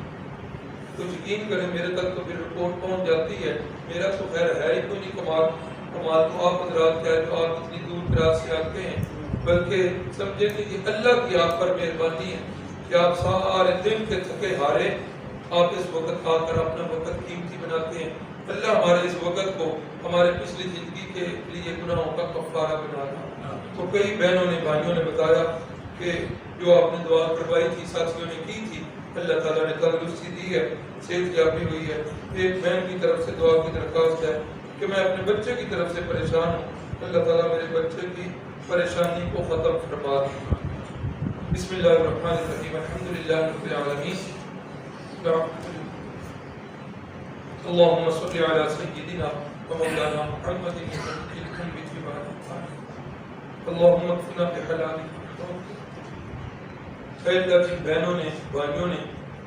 تو یقین کریں میرے تک تو پھر رپورٹ پہنچ جاتی ہے، میرا تو خیر ہے ہی کوئی نہیں کمال تو آپ حضرات کیا ہے جو آپ اتنی دور دراز سے آتے ہیں، بلکہ سمجھے کہ یہ اللہ کی آپ پر مہربانی ہے کہ آپ سارے دن کے تھکے ہارے آپ اس وقت آ کر اپنا وقت قیمتی بناتے ہیں۔ اللہ ہمارے اس وقت کو ہمارے پچھلی زندگی کے لیے گناہوں کا کفارہ بنا دے۔ تو کئی بہنوں نے بھائیوں نے بتایا کہ جو آپ نے دعا کروائی تھی، ساتھیوں نے کی تھی، اللہ تعالیٰ نے تندرستی دی ہے، صحت یابی ہوئی ہے۔ ایک بہن کی طرف سے دعا کی درخواست ہے کہ میں اپنے بچے کی طرف سے پریشان ہوں، اللہ تعالیٰ میرے بچے کی پریشانی کو ختم فرما دے۔ بسم اللہ الرحمن الرحیم، الحمدللہ رب العالمین، اللہم صلی علی سیدنا و مولانا محمد اللہم اکفنا بحلالک۔ اے اللہ کی بہنوں نے بھائیوں نے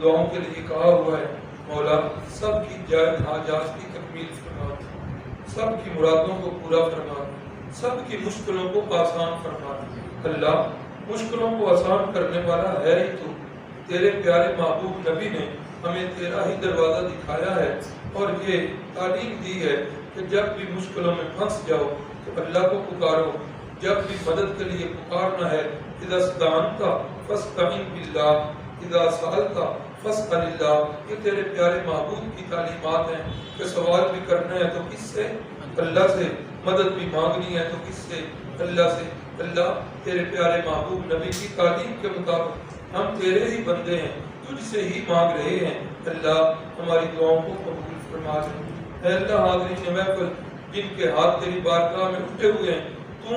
دعاؤں کے لیے کہا ہوا ہے، مولا سب کی جائز حاجات کی تکمیل فرما دے، سب کی مرادوں کو پورا فرما دے، سب کی مشکلوں کو آسان فرما دے۔ اللہ مشکلوں کو آسان کرنے والا ہے ہی تو، تیرے پیارے محبوب نبی نے ہمیں تیرا ہی دروازہ دکھایا ہے اور یہ تعلیم دی ہے کہ جب بھی مشکلوں میں پھنس جاؤ تو اللہ کو پکارو، جب بھی مدد کے لیے پکارنا ہے، اذا استعنت فاستعن باللہ اذا سألت فاسأل اللہ، یہ تیرے پیارے محبوب کی تعلیمات ہیں کہ سوال بھی کرنا ہے تو کس سے؟ اللہ سے، مدد بھی مانگنی ہے تو کس سے؟ اللہ سے۔ اللہ تیرے پیارے محبوب نبی کی تعلیم کے مطابق ہم تیرے ہی بندے ہیں، تجھ سے ہی مانگ رہے ہیں، اللہ ہماری دعاؤں کو قبول فرما دے۔ اے اللہ حاضرین محفل جن کے ہاتھ تیری بارگاہ میں اٹھے ہوئے ہیں، تو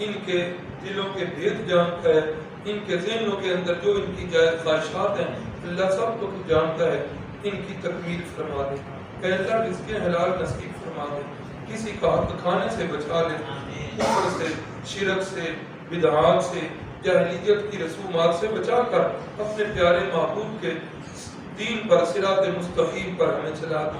ان کے دلوں کے بھید جانتا ہے، ان کے ذہنوں کے اندر جو ان کی جائز خواہشات ہیں اللہ سب کو تو جانتا ہے، ان کی تکمیل فرما دے۔ اے اللہ رزق حلال نصیب فرما دے، کسی کا حق کھانے سے بچا لے، کفر سے، شرک سے، بدعات سے، جاہلیت کی رسومات سے بچا کر اپنے پیارے محبوب کے دین پر صراط مستقیم پر ہمیں چلا دے،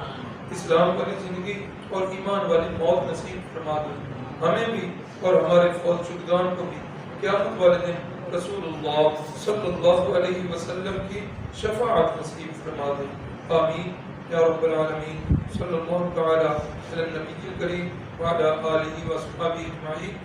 اسلام والی زندگی اور ایمان والی موت نصیب فرما دے، ہمیں بھی اور ہمارے فوت شدگان کو بھی قیامت والے دن رسول اللہ صلی اللہ علیہ وسلم کی شفاعت نصیب فرما دے، آمین یا رب العالمین۔ صلی اللہ تعالی علی النبی الکریم وعلی آلہ وصحبہ اجمعین۔